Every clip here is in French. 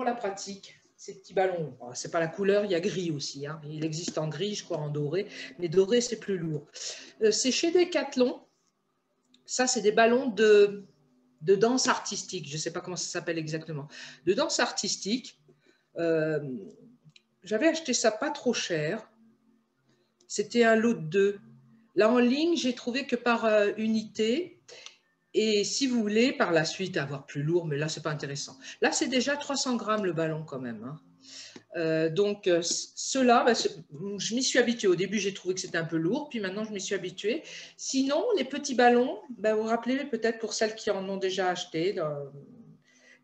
pour la pratique, ces petits ballons, ce n'est pas la couleur, il y a gris aussi. Hein. Il existe en gris, je crois, en doré. Mais doré, c'est plus lourd. C'est chez Decathlon. Ça, c'est des ballons de danse artistique. Je ne sais pas comment ça s'appelle exactement. De danse artistique. J'avais acheté ça pas trop cher. C'était un lot de 2. Là, en ligne, j'ai trouvé que par unité. Et si vous voulez, par la suite, avoir plus lourd, mais là, ce n'est pas intéressant. Là, c'est déjà 300 grammes le ballon quand même. Hein. Donc, ceux-là, je m'y suis habituée. Au début, j'ai trouvé que c'était un peu lourd, puis maintenant, je m'y suis habituée. Sinon, les petits ballons, vous vous rappelez peut-être pour celles qui en ont déjà acheté,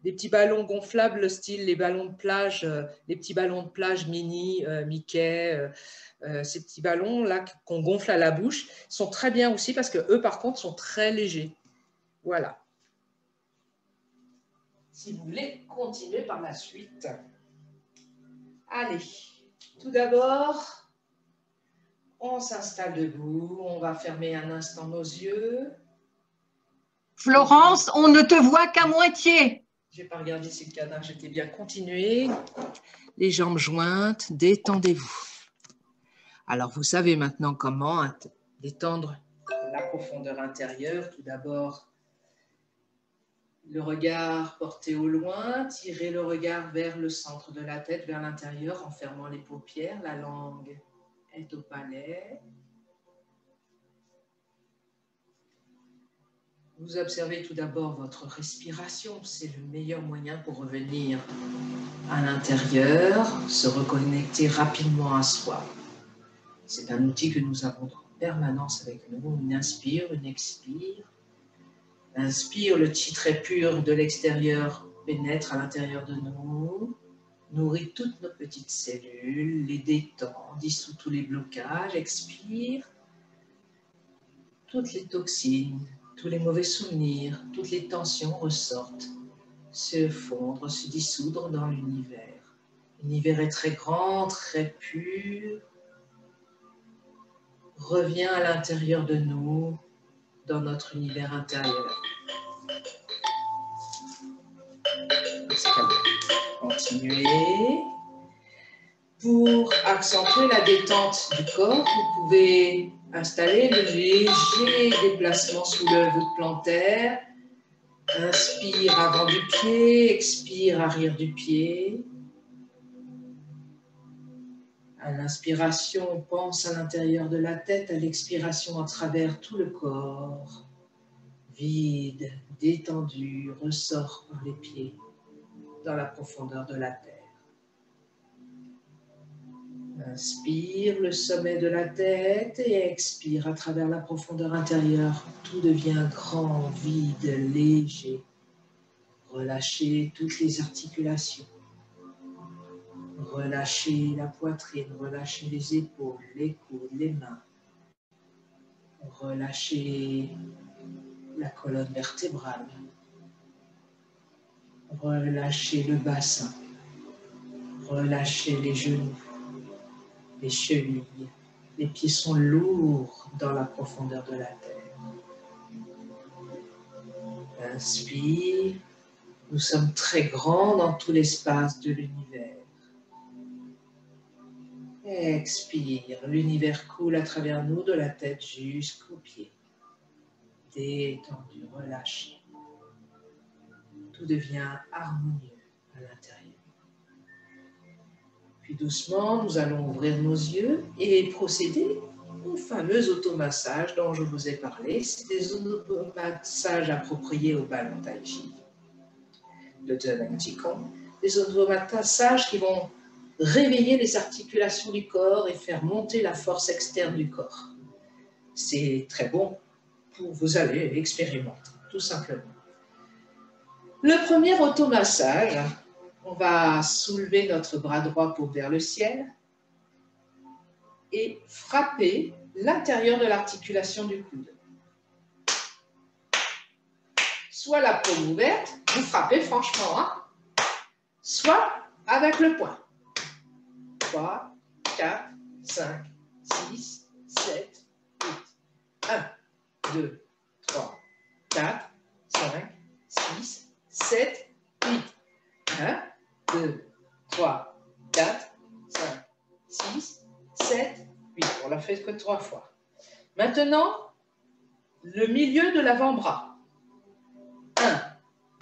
des petits ballons gonflables, style les ballons de plage, les petits ballons de plage mini, Mickey, ces petits ballons-là qu'on gonfle à la bouche, sont très bien aussi parce qu'eux, par contre, sont très légers. Voilà. Si vous voulez continuer par la suite. Allez, tout d'abord, on s'installe debout, on va fermer un instant nos yeux. Florence, on ne te voit qu'à moitié. Je n'ai pas regardé si le cadrage était bien continué. Les jambes jointes, détendez-vous. Alors, vous savez maintenant comment détendre la profondeur intérieure. Tout d'abord, le regard porté au loin, tirez le regard vers le centre de la tête, vers l'intérieur, en fermant les paupières. La langue est au palais. Vous observez tout d'abord votre respiration. C'est le meilleur moyen pour revenir à l'intérieur, se reconnecter rapidement à soi. C'est un outil que nous avons en permanence avec nous. Une inspire, une expire. Inspire, le chi très pur de l'extérieur pénètre à l'intérieur de nous, nourrit toutes nos petites cellules, les détend, dissout tous les blocages. Expire, toutes les toxines, tous les mauvais souvenirs, toutes les tensions ressortent, se fondre, se dissoudre dans l'univers. L'univers est très grand, très pur. Revient à l'intérieur de nous, dans notre univers intérieur. Continuez. Pour accentuer la détente du corps, vous pouvez installer le léger déplacement sous le voûte plantaire. Inspire avant du pied, expire arrière du pied. À l'inspiration, on pense à l'intérieur de la tête, à l'expiration à travers tout le corps. Vide, détendu, ressort par les pieds dans la profondeur de la terre. Inspire le sommet de la tête et expire à travers la profondeur intérieure. Tout devient grand, vide, léger. Relâchez toutes les articulations. Relâchez la poitrine, relâchez les épaules, les coudes, les mains. Relâchez la colonne vertébrale. Relâchez le bassin. Relâchez les genoux, les chevilles. Les pieds sont lourds dans la profondeur de la terre. Inspire. Nous sommes très grands dans tout l'espace de l'univers. Expire. L'univers coule à travers nous de la tête jusqu'aux pieds. Détendu, relâché. Tout devient harmonieux à l'intérieur. Puis doucement, nous allons ouvrir nos yeux et procéder au fameux automassage dont je vous ai parlé. C'est des automassages appropriés au ballon tai chi, le Zhen Qigong. Des automassages qui vont réveiller les articulations du corps et faire monter la force externe du corps. C'est très bon pour vous aller expérimenter, tout simplement. Le premier automassage, on va soulever notre bras droit pour vers le ciel et frapper l'intérieur de l'articulation du coude. Soit la paume ouverte, vous frappez franchement, hein, soit avec le poing. 3, 4, 5, 6, 7, 8. 1, 2, 3, 4, 5, 6, 7, 8. 1, 2, 3, 4, 5, 6, 7, 8. On l'a fait que 3 fois. Maintenant, le milieu de l'avant-bras. 1,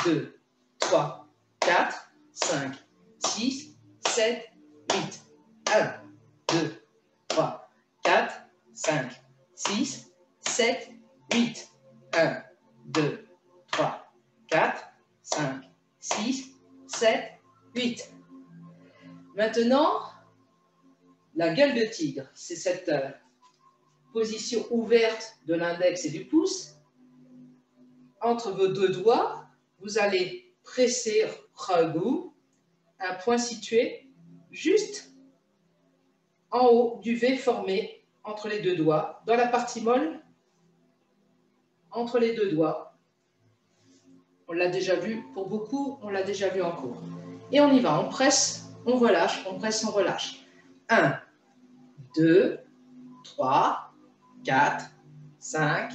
2, 3, 4, 5, 6, 7, 8. 1, 2, 3, 4, 5, 6, 7, 8. 1, 2, 3, 4, 5, 6, 7, 8. Maintenant, la gueule de tigre, c'est cette position ouverte de l'index et du pouce. Entre vos deux doigts, vous allez presser Ragu, un point situé juste en haut du V formé entre les deux doigts, dans la partie molle, entre les deux doigts. On l'a déjà vu pour beaucoup, on l'a déjà vu en cours. Et on y va, on presse, on relâche, on presse, on relâche. 1, 2, 3, 4, 5,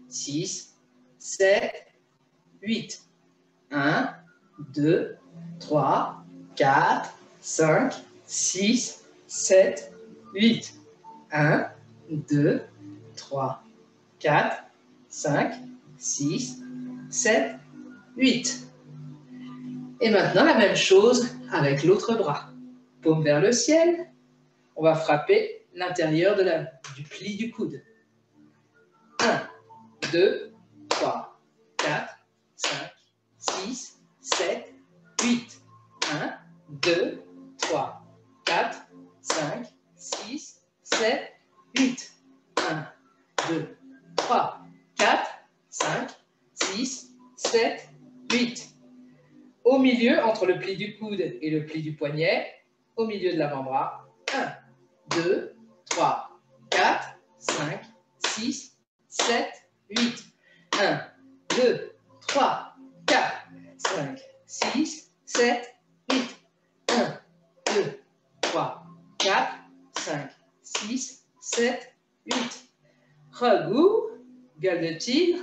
6, 7, 8. 1, 2, 3, 4, 5, 6, 7, 8. 1, 2, 3, 4, 5, 6, 7, 8. Et maintenant, la même chose avec l'autre bras. Paume vers le ciel. On va frapper l'intérieur du pli du coude. 1, 2, 3, 4, 5, 6, 7, 8. 1, 2, 3, 4, 5, 6, 7, 8. 1, 2, 3, 4, 5, 6, 7, 8. Au milieu, entre le pli du coude et le pli du poignet, au milieu de l'avant-bras, 1, 2, 3, 4, 5, 6, 7, 8. 1, 2, 3, 4, 5, 6, 7, 8. 1, 2, 3, 4, 5, 6, 7, 8. Ragu, gueule de tigre,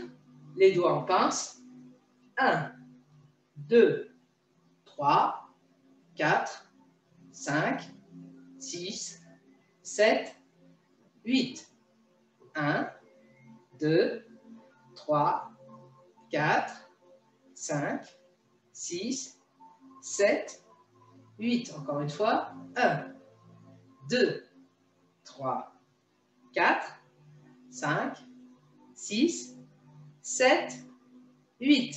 les doigts en pince. 1, 2, 3, 4, 5, 6, 7, 8. 1, 2, 3, 4, 5, 6, 7, 8. Encore une fois. 1, 2, 3, 4, 5, 6, 7, 8.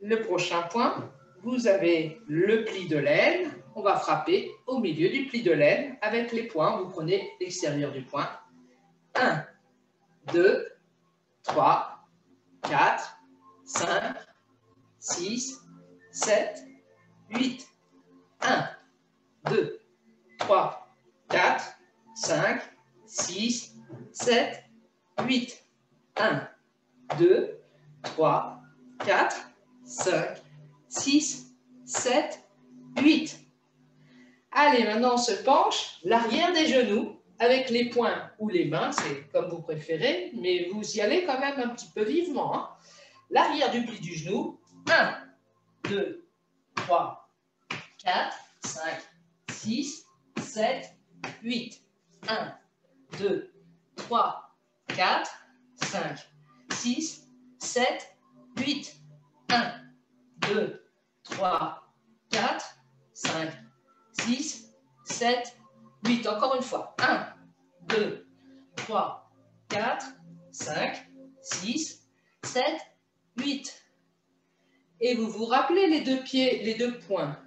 Le prochain point, vous avez le pli de l'aine. On va frapper au milieu du pli de l'aine avec les poings. Vous prenez l'extérieur du poing. 1, 2, 3, 4, 5, 6, 7, 8. 1, 2, 3, 4, 5, 6, 7, 8. 1, 2, 3, 4, 5, 6, 7, 8. Allez, maintenant on se penche, l'arrière des genoux, avec les poings ou les mains, c'est comme vous préférez, mais vous y allez quand même un petit peu vivement. Hein. L'arrière du pli du genou, 1, 2, 3, 4, 5, 6, 7, 8. 1, 2, 3, 4, 5, 6, 7, 8. 1, 2, 3, 4, 5, 6, 7, 8. Encore une fois. 1, 2, 3, 4, 5, 6, 7, 8. Et vous vous rappelez les deux pieds, les deux points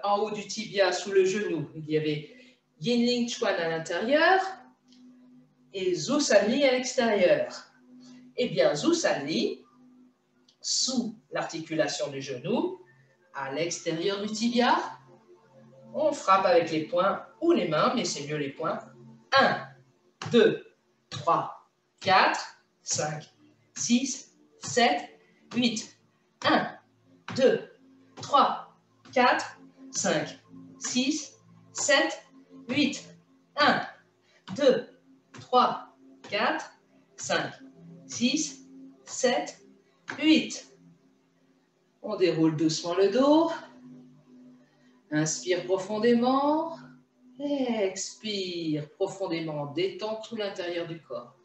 en haut du tibia, sous le genou. Il y avait Yin Ling Chuan à l'intérieur et Zhu San Li à l'extérieur. Eh bien, Zhu San Li, sous l'articulation du genou, à l'extérieur du tibia, on frappe avec les poings ou les mains, mais c'est mieux les poings. 1, 2, 3, 4, 5, 6, 7, 8. 1, 2, 3, 4, 5, 6, 7, 8. 1, 2, 3, 4, 5, 6, 7, 8. On déroule doucement le dos. Inspire profondément. Expire profondément. Détends tout l'intérieur du corps.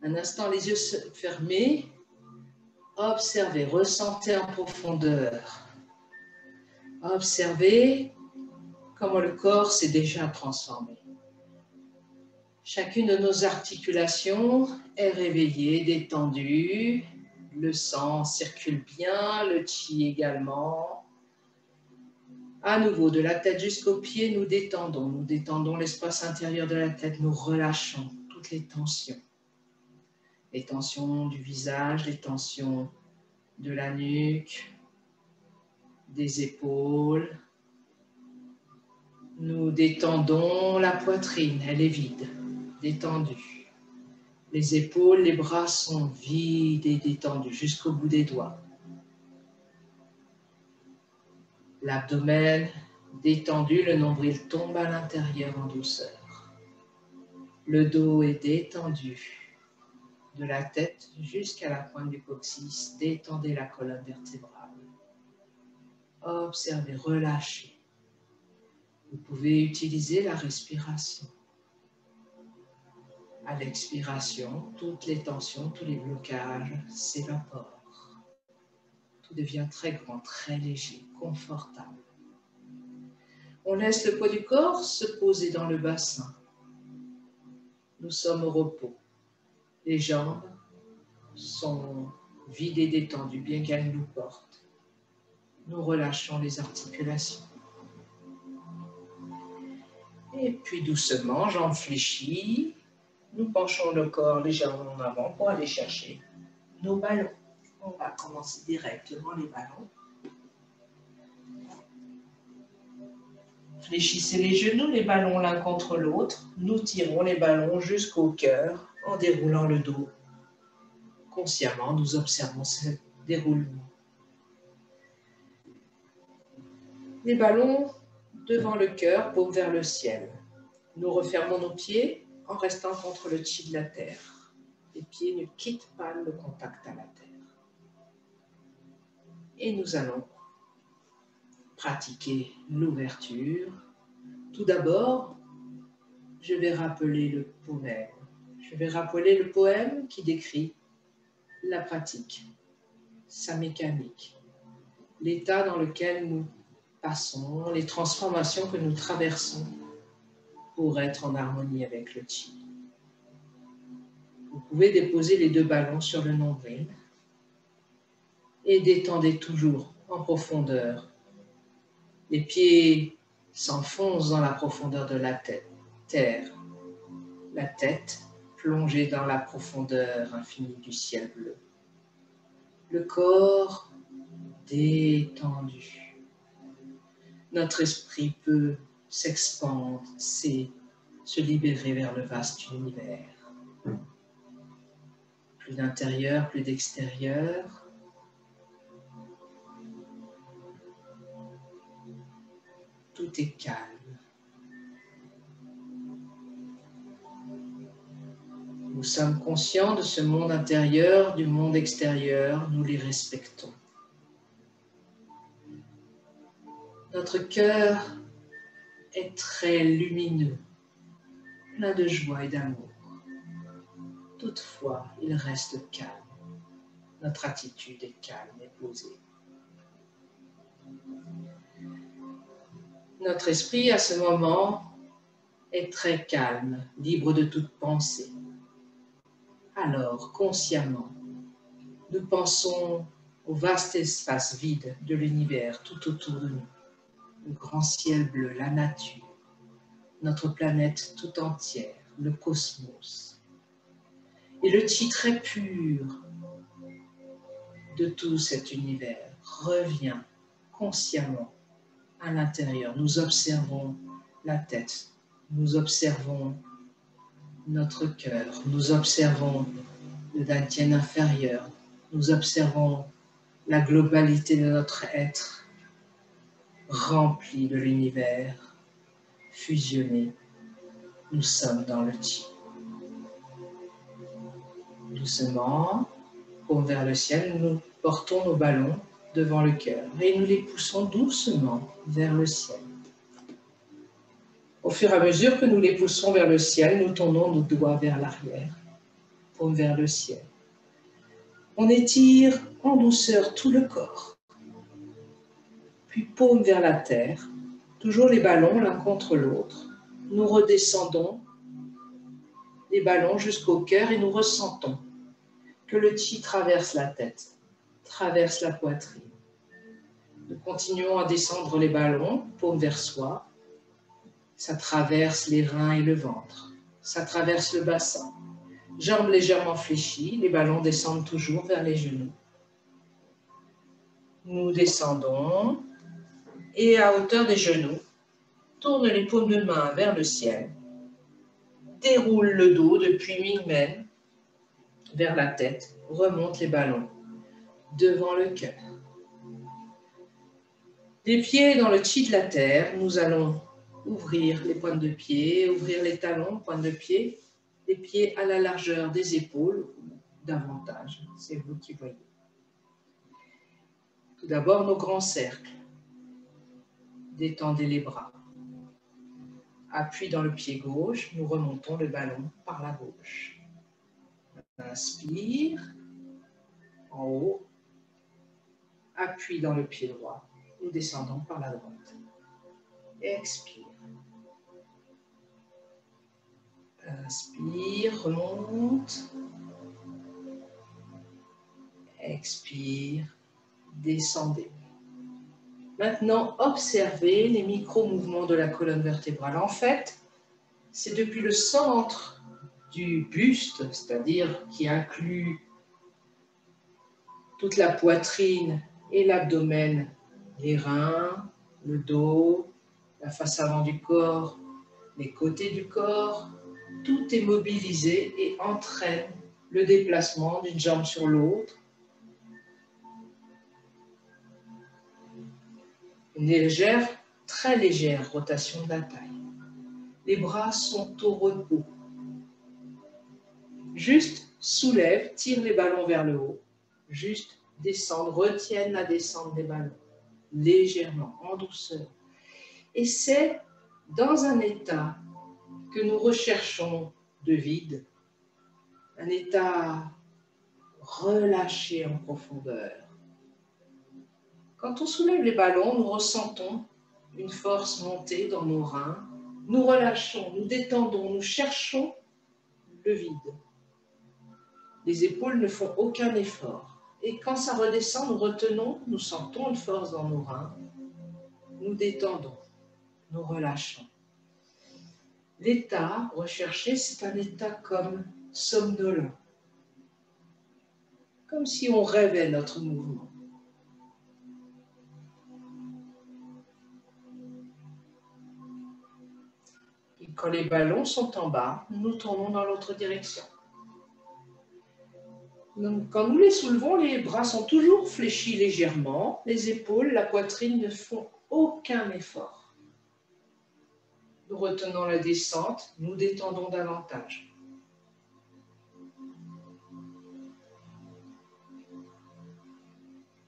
Un instant, les yeux fermés. Observez, ressentez en profondeur. Observez comment le corps s'est déjà transformé. Chacune de nos articulations est réveillée, détendue. Le sang circule bien, le chi également. À nouveau, de la tête jusqu'aux pieds, nous détendons l'espace intérieur de la tête, nous relâchons toutes les tensions. Les tensions du visage, les tensions de la nuque, des épaules. Nous détendons la poitrine, elle est vide, détendue. Les épaules, les bras sont vides et détendus jusqu'au bout des doigts. L'abdomen détendu, le nombril tombe à l'intérieur en douceur. Le dos est détendu. De la tête jusqu'à la pointe du coccyx, détendez la colonne vertébrale. Observez, relâchez. Vous pouvez utiliser la respiration. À l'expiration, toutes les tensions, tous les blocages s'évaporent. Tout devient très grand, très léger, confortable. On laisse le poids du corps se poser dans le bassin. Nous sommes au repos. Les jambes sont vides et détendues, bien qu'elles nous portent. Nous relâchons les articulations. Et puis doucement, jambes fléchies, nous penchons le corps légèrement en avant pour aller chercher nos ballons. On va commencer directement les ballons. Fléchissez les genoux, les ballons l'un contre l'autre. Nous tirons les ballons jusqu'au cœur en déroulant le dos. Consciemment, nous observons ce déroulement. Les ballons devant le cœur, paume vers le ciel. Nous refermons nos pieds en restant contre le chi de la terre. Les pieds ne quittent pas le contact à la terre. Et nous allons pratiquer l'ouverture. Tout d'abord, je vais rappeler le poème. Je vais rappeler le poème qui décrit la pratique, sa mécanique, l'état dans lequel nous passons, les transformations que nous traversons pour être en harmonie avec le chi. Vous pouvez déposer les deux ballons sur le nombril et détendez toujours en profondeur. Les pieds s'enfoncent dans la profondeur de la tête, terre. La tête plongée dans la profondeur infinie du ciel bleu. Le corps détendu. Notre esprit peut s'expandre, se libérer vers le vaste univers. Plus d'intérieur, plus d'extérieur. Tout est calme. Nous sommes conscients de ce monde intérieur, du monde extérieur, nous les respectons. Notre cœur est très lumineux, plein de joie et d'amour. Toutefois, il reste calme. Notre attitude est calme et posée. Notre esprit, à ce moment, est très calme, libre de toute pensée. Alors, consciemment, nous pensons au vaste espace vide de l'univers tout autour de nous. Le grand ciel bleu, la nature, notre planète tout entière, le cosmos. Et le chi très pur de tout cet univers revient consciemment à l'intérieur. Nous observons la tête, nous observons notre cœur, nous observons le dantian inférieur, nous observons la globalité de notre être, rempli de l'univers, fusionné. Nous sommes dans le chi. Doucement, paume vers le ciel, nous portons nos ballons devant le cœur et nous les poussons doucement vers le ciel. Au fur et à mesure que nous les poussons vers le ciel, nous tournons nos doigts vers l'arrière, paume vers le ciel. On étire en douceur tout le corps, puis paume vers la terre, toujours les ballons l'un contre l'autre. Nous redescendons les ballons jusqu'au cœur et nous ressentons que le chi traverse la tête, traverse la poitrine. Nous continuons à descendre les ballons, paume vers soi. Ça traverse les reins et le ventre. Ça traverse le bassin. Jambes légèrement fléchies, les ballons descendent toujours vers les genoux. Nous descendons et à hauteur des genoux, tourne les paumes de main vers le ciel. Déroule le dos depuis mi-mène vers la tête. Remonte les ballons devant le cœur. Les pieds dans le chi de la terre, nous allons ouvrir les pointes de pied, ouvrir les talons, pointes de pied, les pieds à la largeur des épaules, davantage, c'est vous qui voyez. Tout d'abord, nos grands cercles. Détendez les bras. Appui dans le pied gauche, nous remontons le ballon par la gauche. Inspire, en haut. Appui dans le pied droit, nous descendons par la droite. Expire. Inspire, remonte. Expire, descendez. Maintenant, observez les micro-mouvements de la colonne vertébrale. En fait, c'est depuis le centre du buste, c'est-à-dire qui inclut toute la poitrine et l'abdomen, les reins, le dos, la face avant du corps, les côtés du corps, tout est mobilisé et entraîne le déplacement d'une jambe sur l'autre. Une légère, très légère rotation de la taille. Les bras sont au repos. Juste soulève, tire les ballons vers le haut. Juste descendre, retienne la descente des ballons. Légèrement, en douceur. Et c'est dans un état que nous recherchons de vide, un état relâché en profondeur. Quand on soulève les ballons, nous ressentons une force monter dans nos reins. Nous relâchons, nous détendons, nous cherchons le vide. Les épaules ne font aucun effort. Et quand ça redescend, nous retenons, nous sentons une force dans nos reins. Nous détendons, nous relâchons. L'état recherché, c'est un état comme somnolent. Comme si on rêvait notre mouvement. Et quand les ballons sont en bas, nous tournons dans l'autre direction. Donc, quand nous les soulevons, les bras sont toujours fléchis légèrement. Les épaules, la poitrine ne font aucun effort. Nous retenons la descente, nous détendons davantage.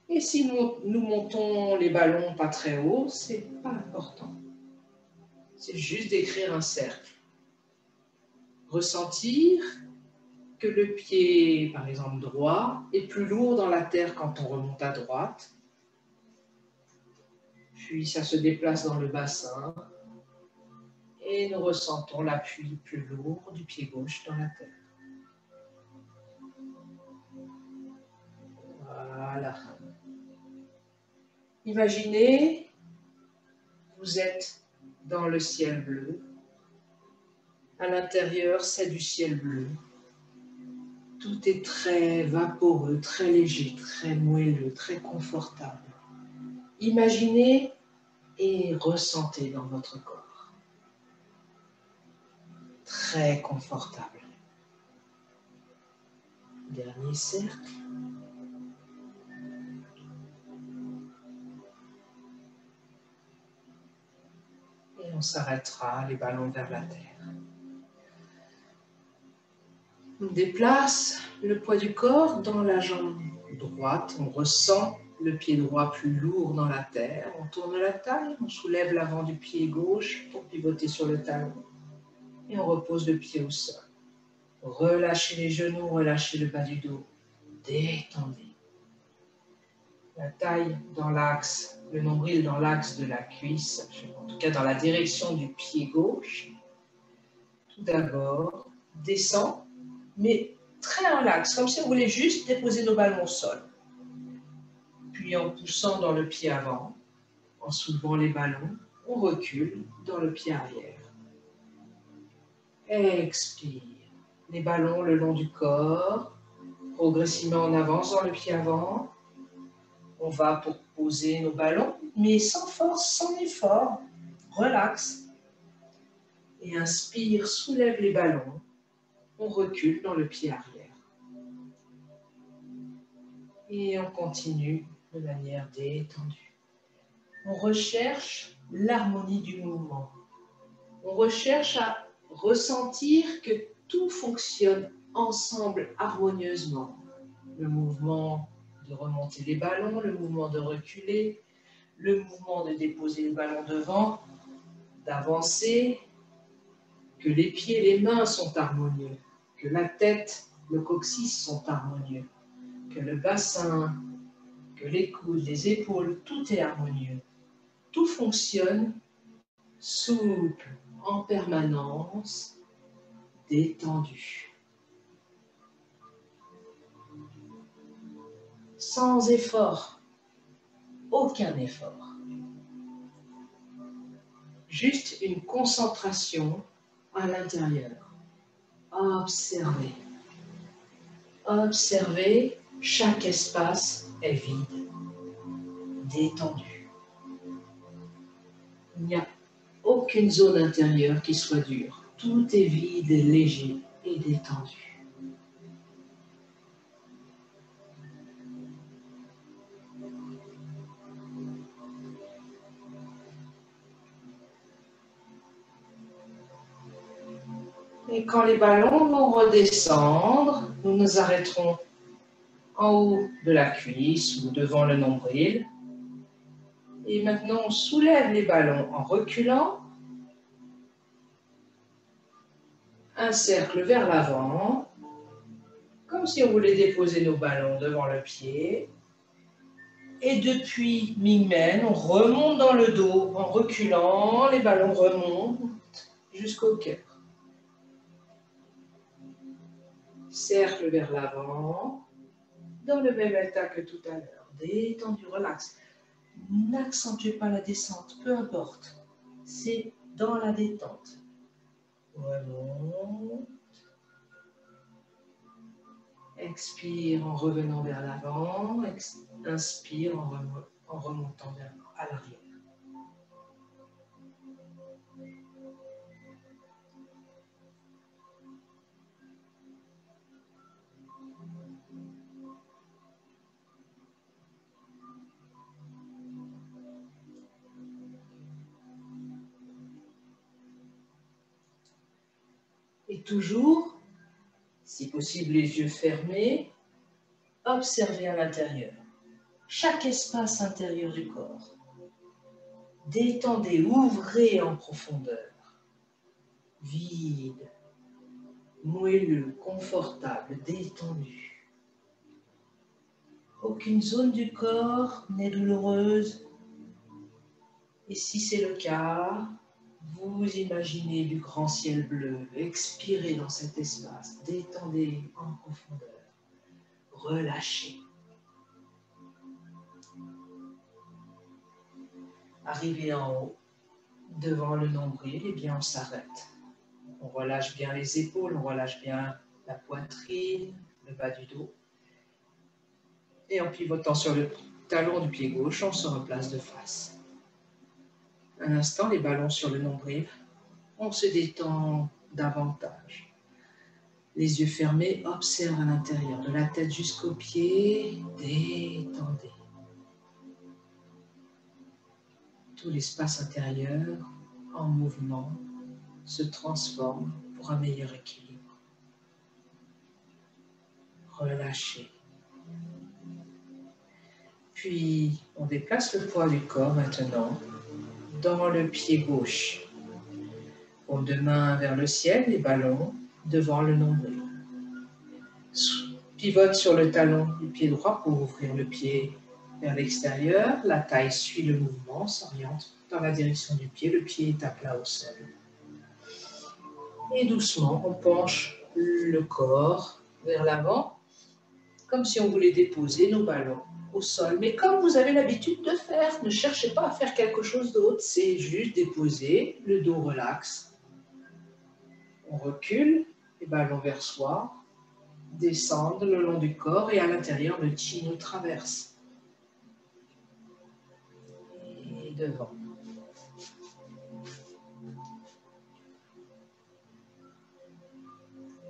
Et si nous montons les ballons pas très haut, c'est pas important. C'est juste d'écrire un cercle. Ressentir que le pied, par exemple droit, est plus lourd dans la terre quand on remonte à droite. Puis ça se déplace dans le bassin. Et nous ressentons l'appui plus lourd du pied gauche dans la terre. Voilà. Imaginez, vous êtes dans le ciel bleu. À l'intérieur, c'est du ciel bleu. Tout est très vaporeux, très léger, très moelleux, très confortable. Imaginez et ressentez dans votre corps. Très confortable. Dernier cercle. Et on s'arrêtera, les ballons vers la terre. On déplace le poids du corps dans la jambe droite. On ressent le pied droit plus lourd dans la terre. On tourne la taille, on soulève l'avant du pied gauche pour pivoter sur le talon. Et on repose le pied au sol. Relâchez les genoux, relâchez le bas du dos. Détendez. La taille dans l'axe, le nombril dans l'axe de la cuisse, en tout cas dans la direction du pied gauche. Tout d'abord, descend, mais très relax, comme si on voulait juste déposer nos ballons au sol. Puis en poussant dans le pied avant, en soulevant les ballons, on recule dans le pied arrière. Expire. Les ballons le long du corps. Progressivement, on avance dans le pied avant. On va pour poser nos ballons, mais sans force, sans effort. Relax. Et inspire, soulève les ballons. On recule dans le pied arrière. Et on continue de manière détendue. On recherche l'harmonie du mouvement. On recherche à ressentir que tout fonctionne ensemble harmonieusement. Le mouvement de remonter les ballons, le mouvement de reculer, le mouvement de déposer les ballons devant, d'avancer, que les pieds et les mains sont harmonieux, que la tête, le coccyx sont harmonieux, que le bassin, que les coudes, les épaules, tout est harmonieux. Tout fonctionne souple, en permanence, détendu. Sans effort, aucun effort. Juste une concentration à l'intérieur. Observez. Observez, chaque espace est vide, détendu. Il n'y a aucune zone intérieure qui soit dure. Tout est vide, léger et détendu. Et quand les ballons vont redescendre, nous nous arrêterons en haut de la cuisse ou devant le nombril. Et maintenant, on soulève les ballons en reculant. Un cercle vers l'avant, comme si on voulait déposer nos ballons devant le pied. Et depuis mi-mène, on remonte dans le dos en reculant. Les ballons remontent jusqu'au cœur. Cercle vers l'avant, dans le même état que tout à l'heure. Détendu, relax. N'accentuez pas la descente, peu importe. C'est dans la détente. Remonte. Expire en revenant vers l'avant. Inspire en remontant à l'arrière. Et toujours, si possible les yeux fermés, observez à l'intérieur, chaque espace intérieur du corps. Détendez, ouvrez en profondeur, vide, moelleux, confortable, détendu. Aucune zone du corps n'est douloureuse. Et si c'est le cas, vous imaginez du grand ciel bleu, expirez dans cet espace, détendez en profondeur, relâchez. Arrivé en haut, devant le nombril, eh bien on s'arrête. On relâche bien les épaules, on relâche bien la poitrine, le bas du dos. Et en pivotant sur le talon du pied gauche, on se replace de face. Un instant, les ballons sur le nombril, on se détend davantage. Les yeux fermés, observe à l'intérieur, de la tête jusqu'aux pieds, détendez. Tout l'espace intérieur, en mouvement, se transforme pour un meilleur équilibre. Relâchez. Puis, on déplace le poids du corps maintenant dans le pied gauche. Paume de main vers le ciel, les ballons devant le nombril. Pivote sur le talon du pied droit pour ouvrir le pied vers l'extérieur. La taille suit le mouvement, s'oriente dans la direction du pied. Le pied est à plat au sol. Et doucement, on penche le corps vers l'avant, comme si on voulait déposer nos ballons au sol. Mais comme vous avez l'habitude de faire, ne cherchez pas à faire quelque chose d'autre, c'est juste déposer, le dos relaxe. On recule, les ballons vers soi, descendent le long du corps et à l'intérieur, le chi nous traverse. Et devant.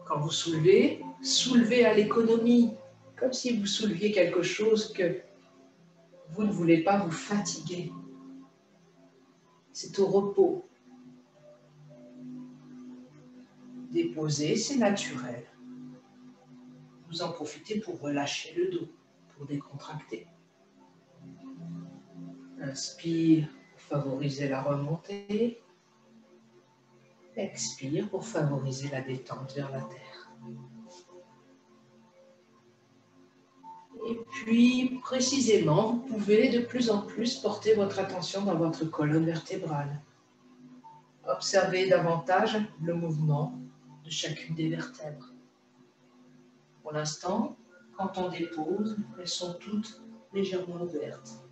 Quand vous soulevez, soulevez à l'économie, comme si vous souleviez quelque chose que vous ne voulez pas vous fatiguer. C'est au repos. Déposer, c'est naturel. Vous en profitez pour relâcher le dos, pour décontracter. Inspire pour favoriser la remontée. Expire pour favoriser la détente vers la terre. Et puis, précisément, vous pouvez de plus en plus porter votre attention dans votre colonne vertébrale. Observez davantage le mouvement de chacune des vertèbres. Pour l'instant, quand on dépose, elles sont toutes légèrement ouvertes.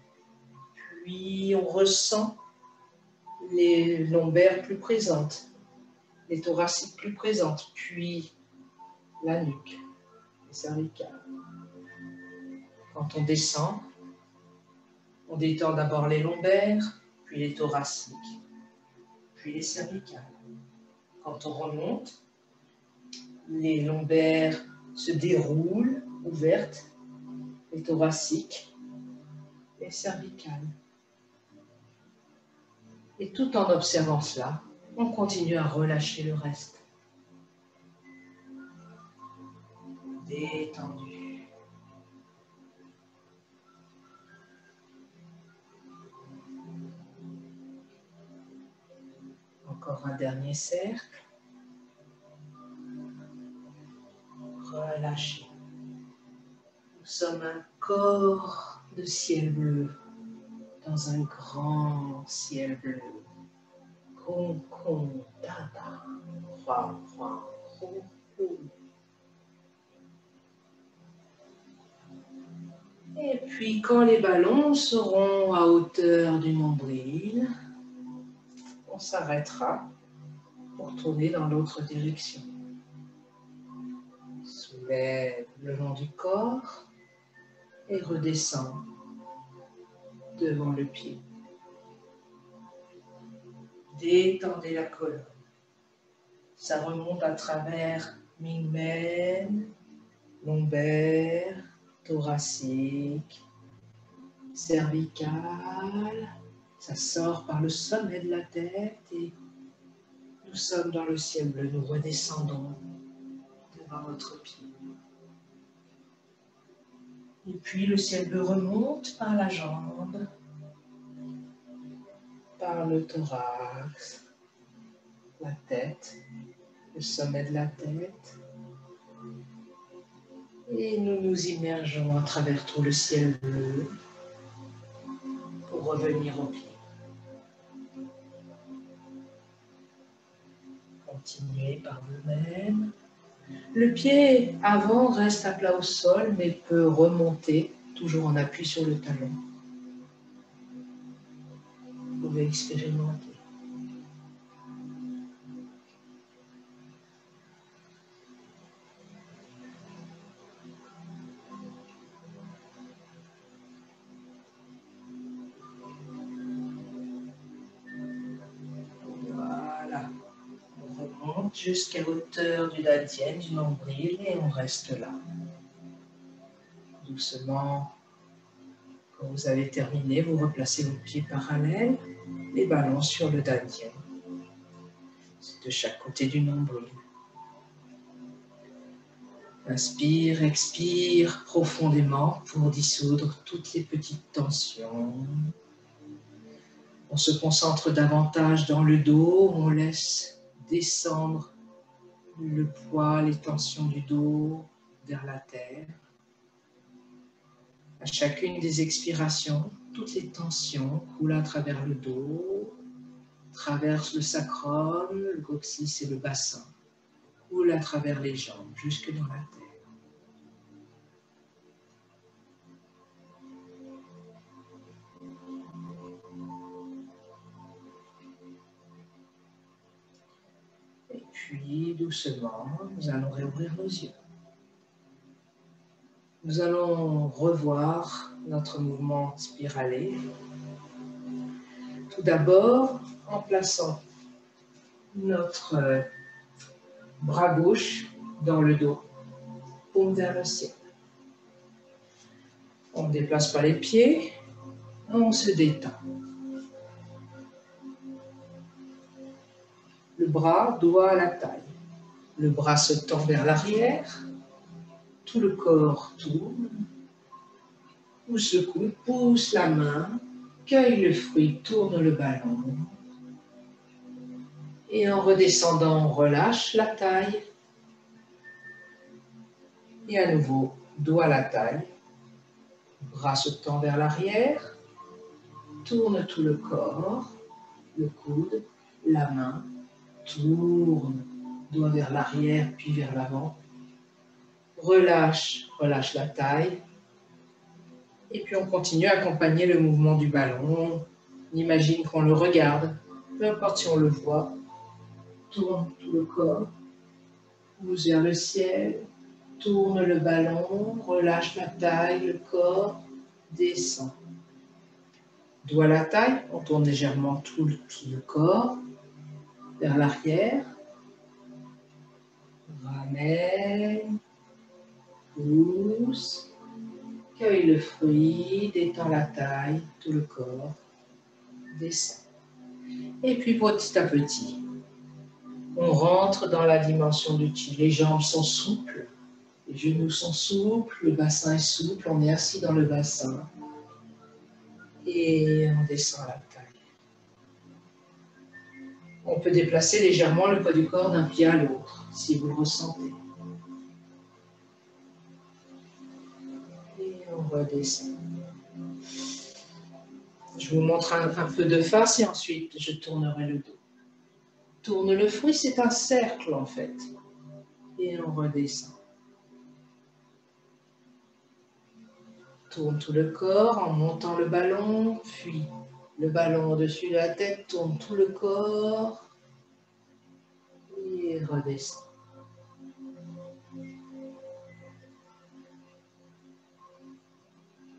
Puis, on ressent les lombaires plus présentes, les thoraciques plus présentes, puis la nuque, les cervicales. Quand on descend, on détend d'abord les lombaires, puis les thoraciques, puis les cervicales. Quand on remonte, les lombaires se déroulent, ouvertes, les thoraciques, les cervicales. Et tout en observant cela, on continue à relâcher le reste. Détendu. Encore un dernier cercle. Relâchez. Nous sommes un corps de ciel bleu dans un grand ciel bleu. Kong, kong, tata, roi, roi, rou, rou. Et puis, quand les ballons seront à hauteur du nombril, on s'arrêtera pour tourner dans l'autre direction. Soulève le long du corps et redescend devant le pied. Détendez la colonne. Ça remonte à travers Mingmen, lombaire, thoracique, cervicale. Ça sort par le sommet de la tête et nous sommes dans le ciel bleu. Nous redescendons devant notre pied. Et puis le ciel bleu remonte par la jambe, par le thorax, la tête, le sommet de la tête. Et nous nous immergeons à travers tout le ciel bleu pour revenir au pied. Continuez par vous-même. Le pied avant reste à plat au sol, mais peut remonter, toujours en appui sur le talon. Vous pouvez expérimenter. Voilà. On remonte jusqu'à hauteur du dantian, du nombril, et on reste là. Doucement, quand vous avez terminé, vous replacez vos pieds parallèles, les ballons sur le dantian. C'est de chaque côté du nombril. Inspire, expire profondément pour dissoudre toutes les petites tensions. On se concentre davantage dans le dos, on laisse descendre le poids, les tensions du dos vers la terre. À chacune des expirations, toutes les tensions coulent à travers le dos, traversent le sacrum, le coccyx et le bassin, coulent à travers les jambes jusque dans la terre. Puis, doucement, nous allons réouvrir nos yeux. Nous allons revoir notre mouvement spiralé. Tout d'abord, en plaçant notre bras gauche dans le dos, paume vers le ciel. On ne déplace pas les pieds, on se détend. Le bras, doigt à la taille. Le bras se tend vers l'arrière. Tout le corps tourne. Pousse le coude, pousse la main. Cueille le fruit, tourne le ballon. Et en redescendant, on relâche la taille. Et à nouveau, doigt à la taille. Bras se tend vers l'arrière. Tourne tout le corps. Le coude, la main. Tourne, doigt vers l'arrière, puis vers l'avant. Relâche, relâche la taille. Et puis on continue à accompagner le mouvement du ballon. On imagine qu'on le regarde, peu importe si on le voit. Tourne tout le corps, pousse vers le ciel, tourne le ballon, relâche la taille, le corps, descend. Doigt à la taille, on tourne légèrement tout le corps vers l'arrière. Ramène, pousse, cueille le fruit, détend la taille, tout le corps, descend. Et puis petit à petit, on rentre dans la dimension du chi. Les jambes sont souples, les genoux sont souples, le bassin est souple, on est assis dans le bassin. Et on descend la taille. On peut déplacer légèrement le poids du corps d'un pied à l'autre, si vous le ressentez. Et on redescend. Je vous montre un peu de face et ensuite je tournerai le dos. Tourne le fruit, c'est un cercle en fait. Et on redescend. Tourne tout le corps en montant le ballon, puis le ballon au-dessus de la tête, tourne tout le corps et redescend.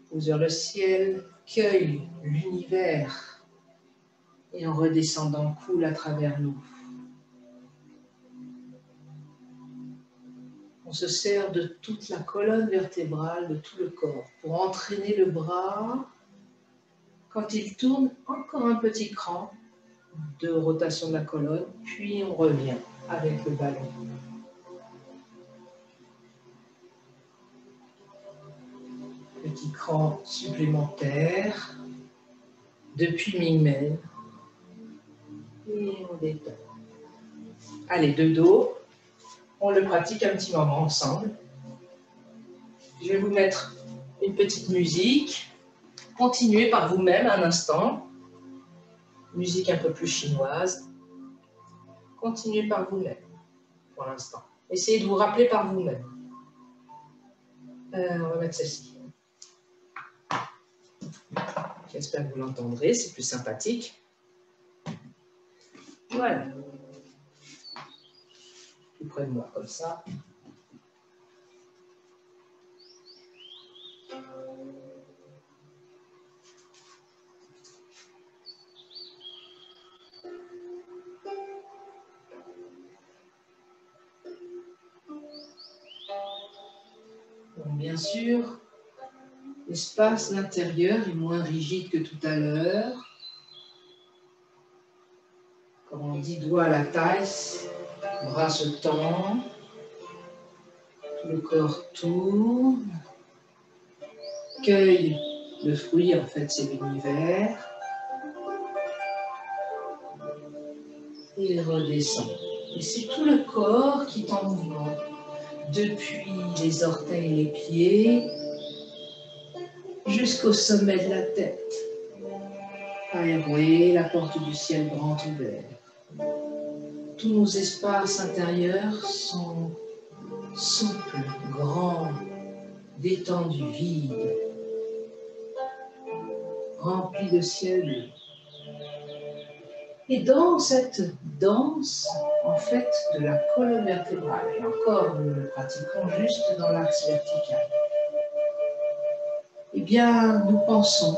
Pousse vers le ciel, cueille l'univers et en redescendant coule à travers nous. On se sert de toute la colonne vertébrale, de tout le corps, pour entraîner le bras. Quand il tourne, encore un petit cran de rotation de la colonne, puis on revient avec le ballon. Petit cran supplémentaire, depuis Mingmen, et on détend. Allez, de dos. On le pratique un petit moment ensemble. Je vais vous mettre une petite musique. Continuez par vous-même un instant. Musique un peu plus chinoise. Continuez par vous-même pour l'instant. Essayez de vous rappeler par vous-même. On va mettre celle-ci. J'espère que vous l'entendrez, c'est plus sympathique. Voilà. Tout près de moi, comme ça. Bon, bien sûr, l'espace intérieur est moins rigide que tout à l'heure. Comme on dit, doigt à la taille, bras se tend. Le corps tourne, cueille le fruit, en fait c'est l'univers, et redescend. Et c'est tout le corps qui est en mouvement, depuis les orteils et les pieds, jusqu'au sommet de la tête. Aéroué, la porte du ciel grand ouvert. Tous nos espaces intérieurs sont souples, grands, détendus, vides, remplis de ciel bleu. Et dans cette danse, en fait, de la colonne vertébrale, et encore nous le pratiquons juste dans l'axe vertical, eh bien, nous pensons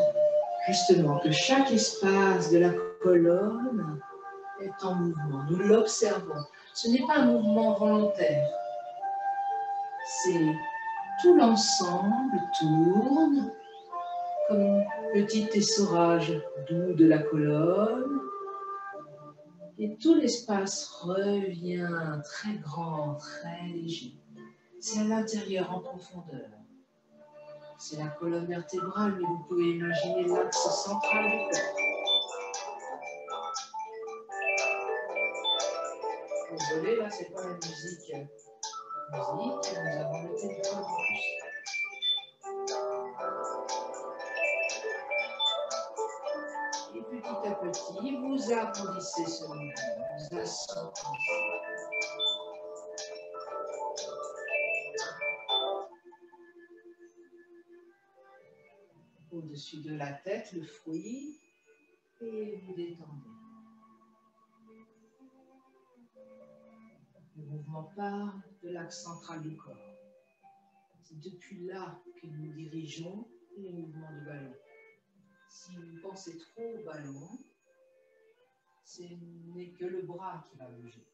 justement que chaque espace de la colonne est en mouvement. Nous l'observons. Ce n'est pas un mouvement volontaire. C'est tout l'ensemble tourne comme un petit essorage doux de la colonne. Et tout l'espace revient très grand, très léger. C'est à l'intérieur, en profondeur. C'est la colonne vertébrale, mais vous pouvez imaginer l'axe central du corps. Désolé, là, c'est pas la musique. Nous avons le téléphone en plus. Et petit à petit, vous arrondissez ce mouvement, vous assouplissez. Au-dessus de la tête, le fruit, et vous détendez. Le mouvement part de l'axe central du corps. C'est depuis là que nous dirigeons les mouvements du ballon. Si vous pensez trop au ballon, ce n'est que le bras qui va bouger.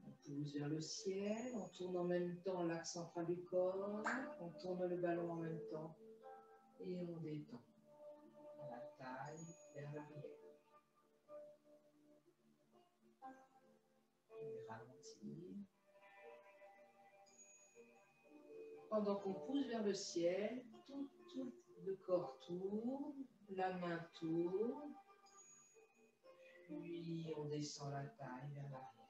On pousse vers le ciel, on tourne en même temps l'axe central du corps, on tourne le ballon en même temps et on détend la taille vers l'arrière. Ralentir. Pendant qu'on pousse vers le ciel, tout le corps tourne, la main tourne, puis on descend la taille vers l'arrière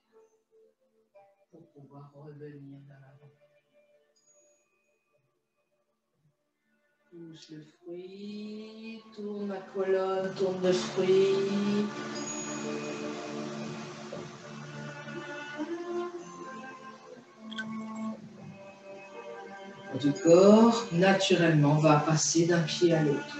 pour pouvoir revenir vers l'avant. Pousse le fruit, tourne la colonne, tourne le fruit. Votre corps, naturellement, va passer d'un pied à l'autre.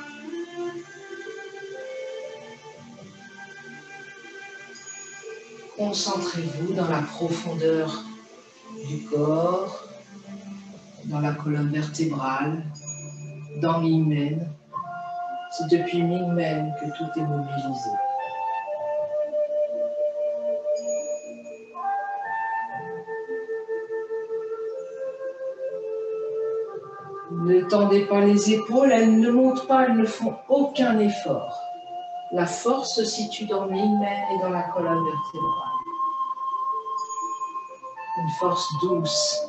Concentrez-vous dans la profondeur du corps, dans la colonne vertébrale, dans l'hymen. C'est depuis l'hymen que tout est mobilisé. Ne tendez pas les épaules, elles ne montent pas, elles ne font aucun effort. La force se situe dans l'hymen et dans la colonne vertébrale. Une force douce,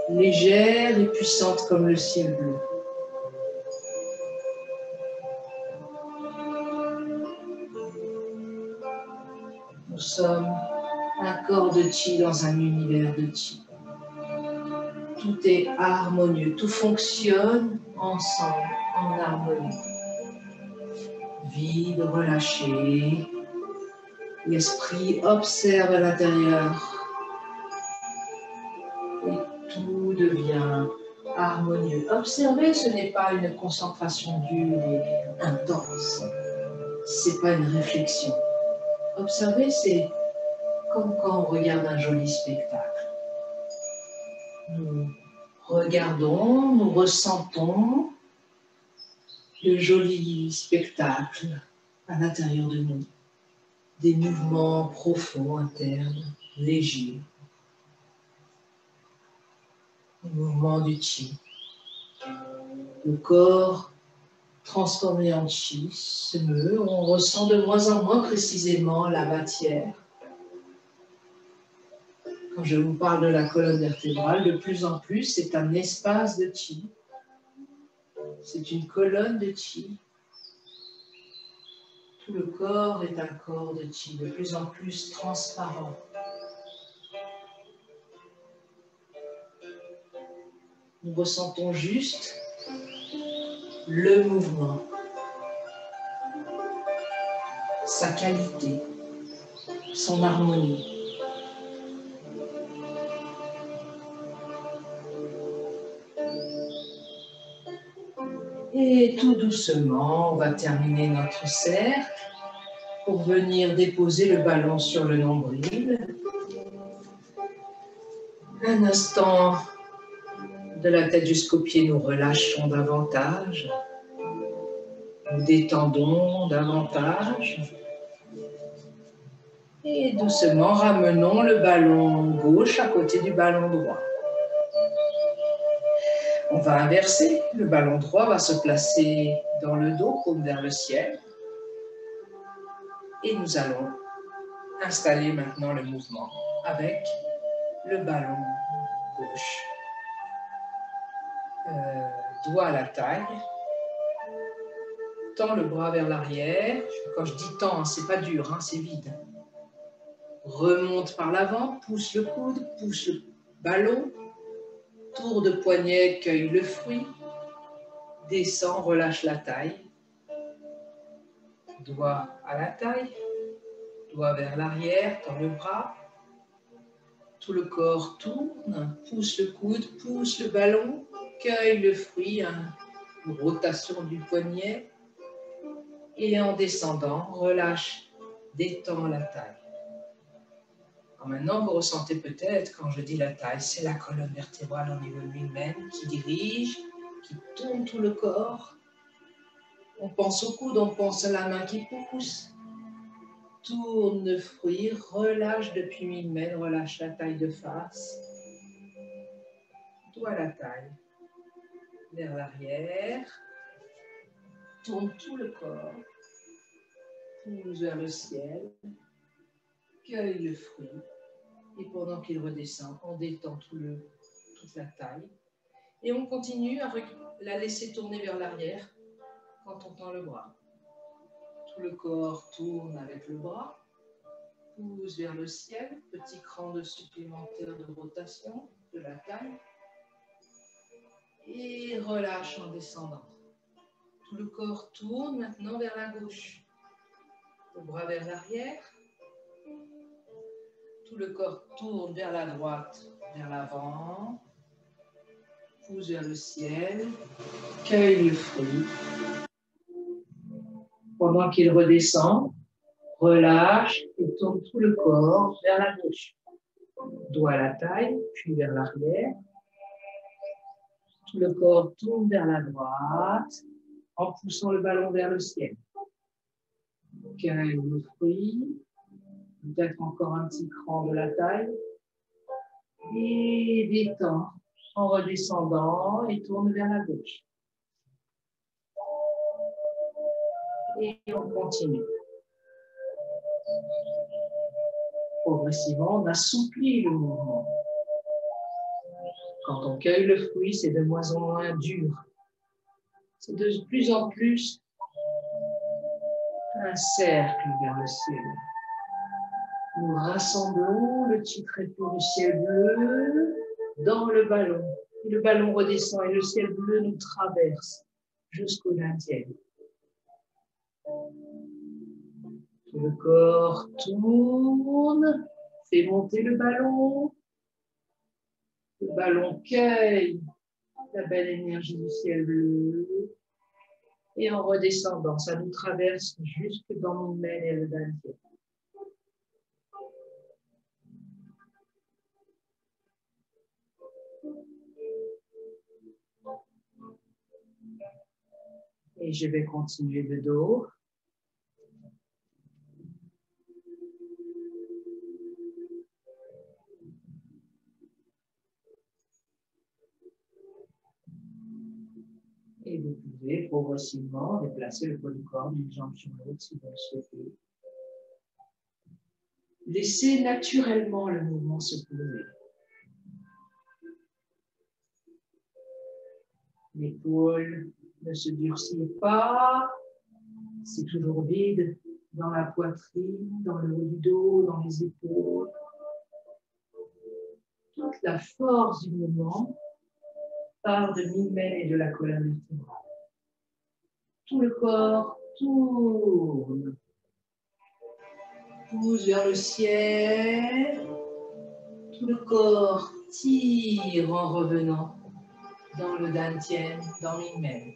légère et puissante comme le ciel bleu. Nous sommes un corps de chi dans un univers de chi. Tout est harmonieux, tout fonctionne ensemble, en harmonie. Vide, relâché, l'esprit observe à l'intérieur et tout devient harmonieux. Observer, ce n'est pas une concentration dure et intense, c'est pas une réflexion. Observer, c'est comme quand on regarde un joli spectacle. Nous regardons, nous ressentons le joli spectacle à l'intérieur de nous. Des mouvements profonds, internes, légers. Les mouvements du chi. Le corps transformé en chi se meut. On ressent de moins en moins précisément la matière. Quand je vous parle de la colonne vertébrale, de plus en plus, c'est un espace de chi. C'est une colonne de chi. Tout le corps est un corps de chi, de plus en plus transparent. Nous ressentons juste le mouvement, sa qualité, son harmonie. Et tout doucement, on va terminer notre cercle pour venir déposer le ballon sur le nombril. Un instant, de la tête jusqu'aux pieds, nous relâchons davantage. Nous détendons davantage. Et doucement, ramenons le ballon gauche à côté du ballon droit. On va inverser. Le ballon droit va se placer dans le dos, paume vers le ciel. Et nous allons installer maintenant le mouvement avec le ballon gauche. Doigt à la taille. Tends le bras vers l'arrière. Quand je dis tends, c'est pas dur, c'est vide. Remonte par l'avant, pousse le coude, pousse le ballon. Tour de poignet, cueille le fruit. Descend, relâche la taille. Doigt à la taille. Doigt vers l'arrière, tends le bras. Tout le corps tourne, pousse le coude, pousse le ballon, cueille le fruit, une rotation du poignet. Et en descendant, relâche, détend la taille. Alors maintenant, vous ressentez peut-être, quand je dis la taille, c'est la colonne vertébrale au niveau de lui-même qui dirige, qui tourne tout le corps. On pense au coude, on pense à la main qui pousse. Tourne le fruit, relâche depuis mi-mètre, relâche la taille de face. Doigt à la taille, vers l'arrière. Tourne tout le corps. Pousse vers le ciel. Cueille le fruit. Et pendant qu'il redescend, on détend toute la taille. Et on continue à la laisser tourner vers l'arrière quand on tend le bras. Tout le corps tourne avec le bras. Pousse vers le ciel. Petit cran de supplémentaire de rotation de la taille. Et relâche en descendant. Tout le corps tourne maintenant vers la gauche. Le bras vers l'arrière. Tout le corps tourne vers la droite, vers l'avant. Pousse vers le ciel. Cueille le fruit. Pendant qu'il redescend, relâche et tourne tout le corps vers la gauche. Doigt à la taille, puis vers l'arrière. Tout le corps tourne vers la droite en poussant le ballon vers le ciel. Cueille le fruit. Peut-être encore un petit cran de la taille. Et détend en redescendant et tourne vers la gauche. Et on continue. Progressivement, on assouplit le mouvement. Quand on cueille le fruit, c'est de moins en moins dur. C'est de plus en plus un cercle vers le ciel. Nous rassemblons le petit tréteau du ciel bleu dans le ballon. Et le ballon redescend et le ciel bleu nous traverse jusqu'au dentier. Tout le corps tourne, fait monter le ballon. Le ballon cueille la belle énergie du ciel bleu. Et en redescendant, ça nous traverse jusque dans le mène et le dentier. Et je vais continuer de dos. Et vous pouvez progressivement déplacer le poids du corps d'une jambe sur l'autre si vous le souhaitez. Laissez naturellement le mouvement se poser. L'épaule ne se durcit pas, c'est toujours vide dans la poitrine, dans le haut du dos, dans les épaules. Toute la force du mouvement part de mi-main et de la colonne vertébrale. Tout le corps tourne, pousse vers le ciel. Tout le corps tire en revenant dans le dantian, dans mi-main.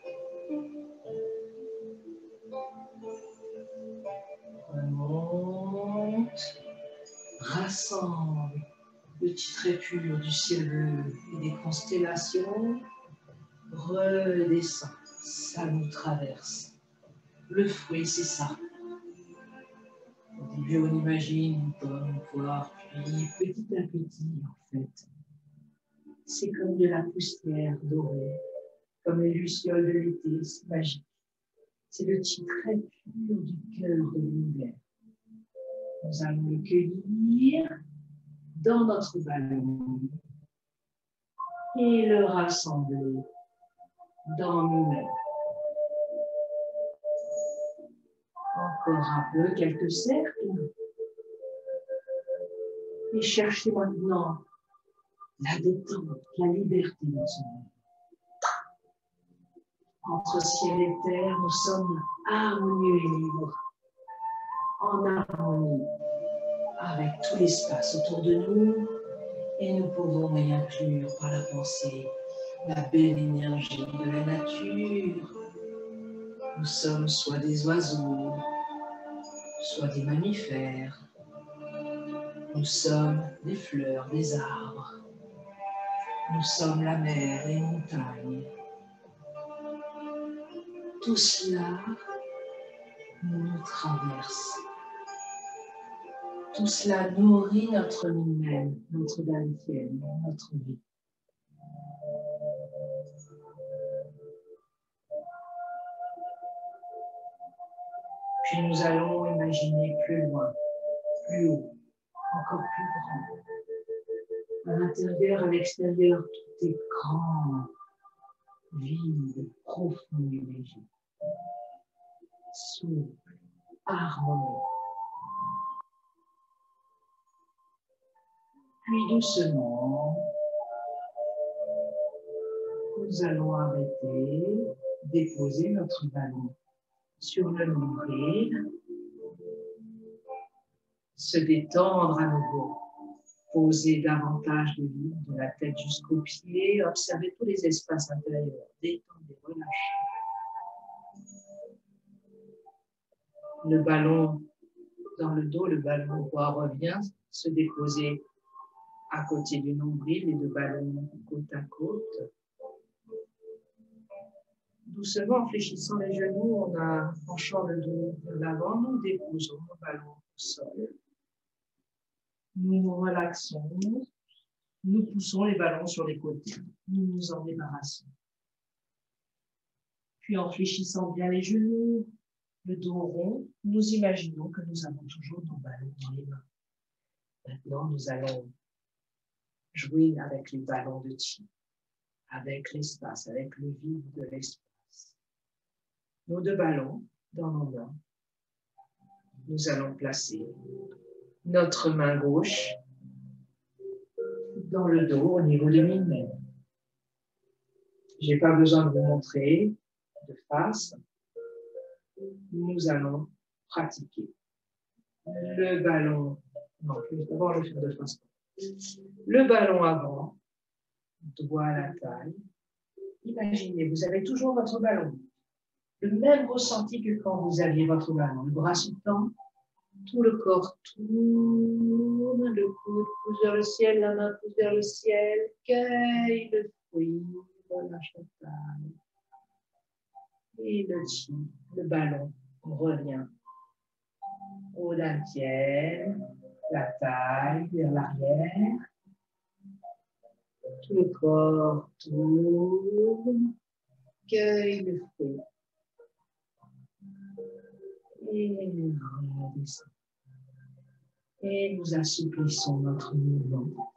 Remonte, rassemble petites rayures du ciel bleu et des constellations, redescend, ça nous traverse. Le fruit, c'est ça. Au début, on imagine une pomme, une poire, puis petit à petit, en fait, c'est comme de la poussière dorée, comme les lucioles de l'été, c'est magique. C'est le titre très pur du cœur de l'univers. Nous allons le cueillir dans notre ballon et le rassembler dans nous-mêmes. Encore un peu, quelques cercles. Et cherchez maintenant la détente, la liberté dans ce monde. Entre ciel et terre, nous sommes harmonieux et libres, en harmonie avec tout l'espace autour de nous, et nous pouvons y inclure par la pensée la belle énergie de la nature. Nous sommes soit des oiseaux, soit des mammifères. Nous sommes des fleurs, des arbres. Nous sommes la mer, les montagnes. Tout cela nous traverse. Tout cela nourrit notre nous-mêmes, notre dantian, notre vie. Puis nous allons imaginer plus loin, plus haut, encore plus grand. À l'intérieur, à l'extérieur, tout est grand, vide, profond et léger. Souple, harmonieux. Puis doucement, nous allons arrêter, déposer notre ballon sur le nombril, se détendre à nouveau, poser davantage de vide de la tête jusqu'aux pieds, observer tous les espaces intérieurs, détendre et relâcher. Le ballon dans le dos, le ballon au poids revient se déposer à côté du nombril, les deux ballons côte à côte. Doucement, en fléchissant les genoux, en penchant le dos vers l'avant, nous déposons nos ballons au sol. Nous nous relaxons, nous poussons les ballons sur les côtés, nous nous en débarrassons. Puis en fléchissant bien les genoux, le dos rond, nous imaginons que nous avons toujours nos ballons dans les mains. Maintenant, nous allons jouer avec les ballons de chi, avec l'espace, avec le vide de l'espace. Nos deux ballons dans nos mains. Nous allons placer notre main gauche dans le dos au niveau de mi-main. Je n'ai pas besoin de vous montrer de face. Nous allons pratiquer. Le ballon, non, je vais d'abord le faire de face. Le ballon avant, doigt à la taille. Imaginez, vous avez toujours votre ballon. Le même ressenti que quand vous aviez votre ballon. Le bras se tend, tout le corps tourne, le coude pousse vers le ciel, la main pousse vers le ciel, cueille le fruit, relâche la taille. Et le chi, le ballon, revient au dantian, la taille vers l'arrière. Tout le corps tourne, cueille le fruit. Et redescend. Et nous assouplissons notre mouvement.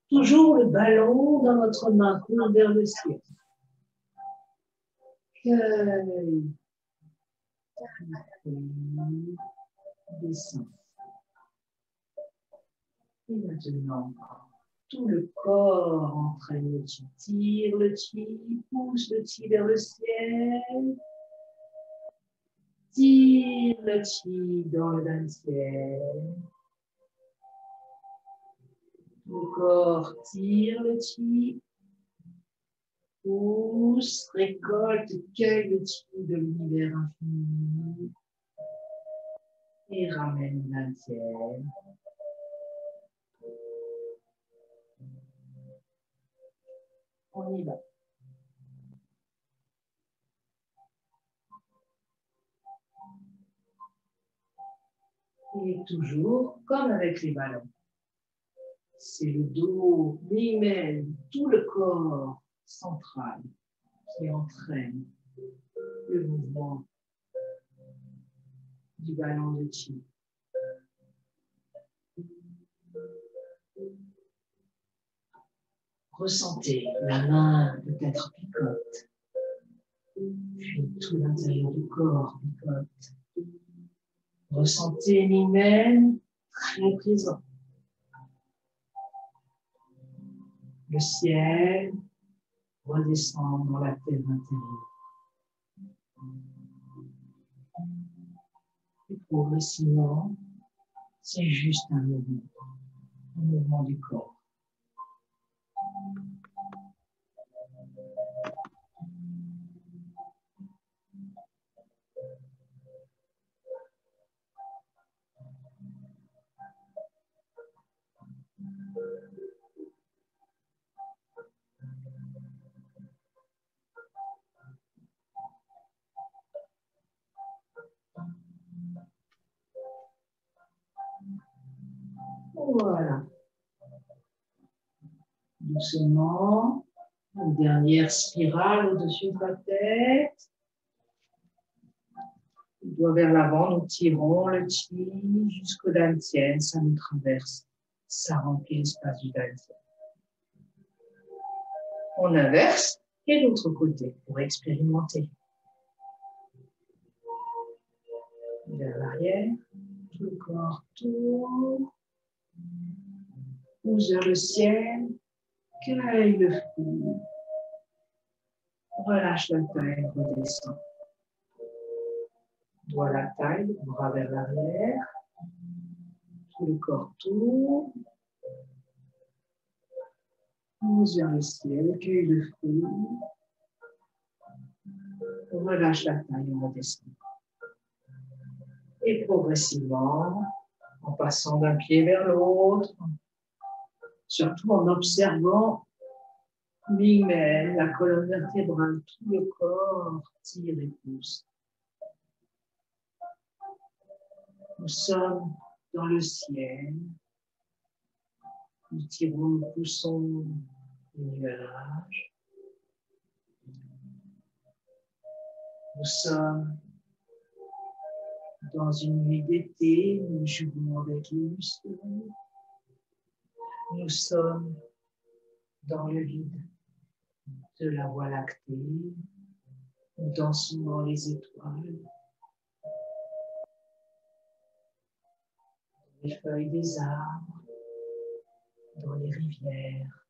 Toujours le ballon dans notre main court vers le ciel. Cueille. Descend. Et maintenant, tout le corps entraîne le chi, tire le chi, pousse le chi vers le ciel. Tire le chi dans le dantiel. Tout le corps tire le chi. Pousse, récolte, cueille le chi de l'univers infini. Et ramène le dantiel. On y va. Et toujours comme avec les ballons. C'est le dos, l'hymen, tout le corps central qui entraîne le mouvement du ballon de chi. Ressentez la main peut-être picote, puis tout l'intérieur du corps picote. Ressentez l'hymen très présent. Le ciel redescend dans la terre intérieure. Et progressivement, c'est juste un mouvement du corps. Voilà. Doucement, une dernière spirale au-dessus de la tête. Le doigt vers l'avant, nous tirons le chi jusqu'au dantian, ça nous traverse, ça remplit l'espace du dantian. On inverse et l'autre côté pour expérimenter. Vers l'arrière, tout le corps tourne, pousse vers le ciel, cueille le fruit, relâche la taille, redescend. Doigt à la taille, bras vers l'arrière, tout le corps tourne, pousse vers le ciel, cueille le fruit, relâche la taille, redescend. Et progressivement, en passant d'un pied vers l'autre, surtout en observant l'hymen, la colonne vertébrale, tout le corps tire et pousse. Nous sommes dans le ciel, nous tirons, nous poussons les nuages. Nous sommes dans une nuit d'été, nous jouons avec les muscles. Nous sommes dans le vide de la Voie lactée. Nous dansons dans les étoiles, dans les feuilles des arbres, dans les rivières,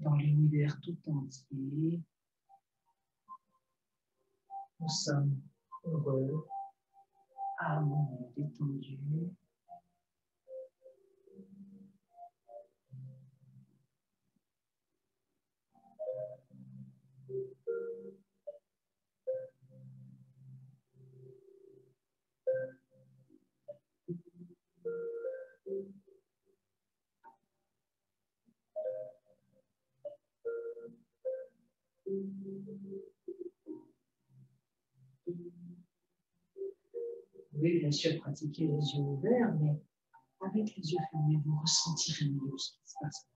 dans l'univers tout entier. Nous sommes heureux, harmonieux, détendus. Vous pouvez bien sûr pratiquer les yeux ouverts, mais avec les yeux fermés, vous ressentirez mieux ce qui se passe.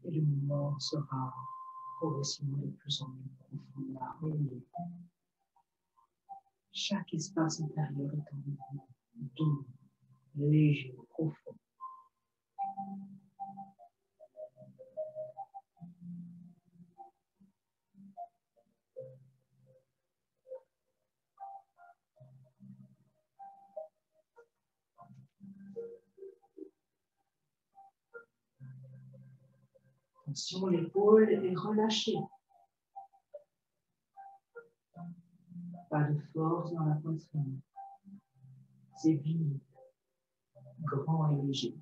Et le mouvement sera progressivement de plus en plus profond, harmonieux. Chaque espace intérieur est en mouvement, doux, léger, profond. Attention, l'épaule est relâchée. Pas de force dans la poitrine. C'est vide, grand et léger.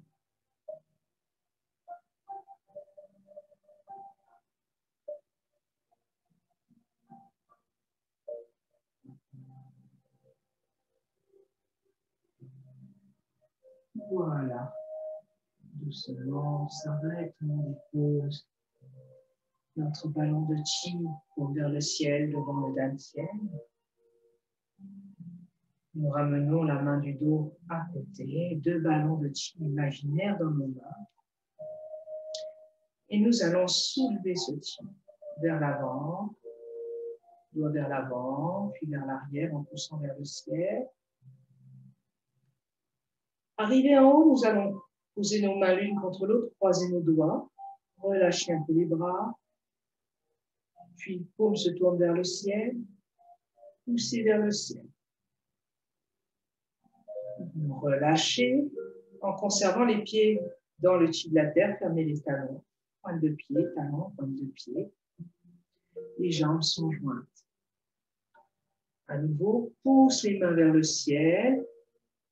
Voilà. Doucement, on s'arrête, on dépose notre ballon de chi pour vers le ciel devant le dantian. Nous ramenons la main du dos à côté, 2 ballons de chi imaginaires dans nos mains. Et nous allons soulever ce chi vers l'avant, doigt vers l'avant, puis vers l'arrière en poussant vers le ciel. Arrivé en haut, nous allons poser nos mains l'une contre l'autre, croiser nos doigts, relâcher un peu les bras, puis paume se tourne vers le ciel, pousser vers le ciel. Relâchez en conservant les pieds dans le chi de la terre, fermez les talons, pointe de pied, talon, pointe de pied. Les jambes sont jointes. À nouveau, pousse les mains vers le ciel,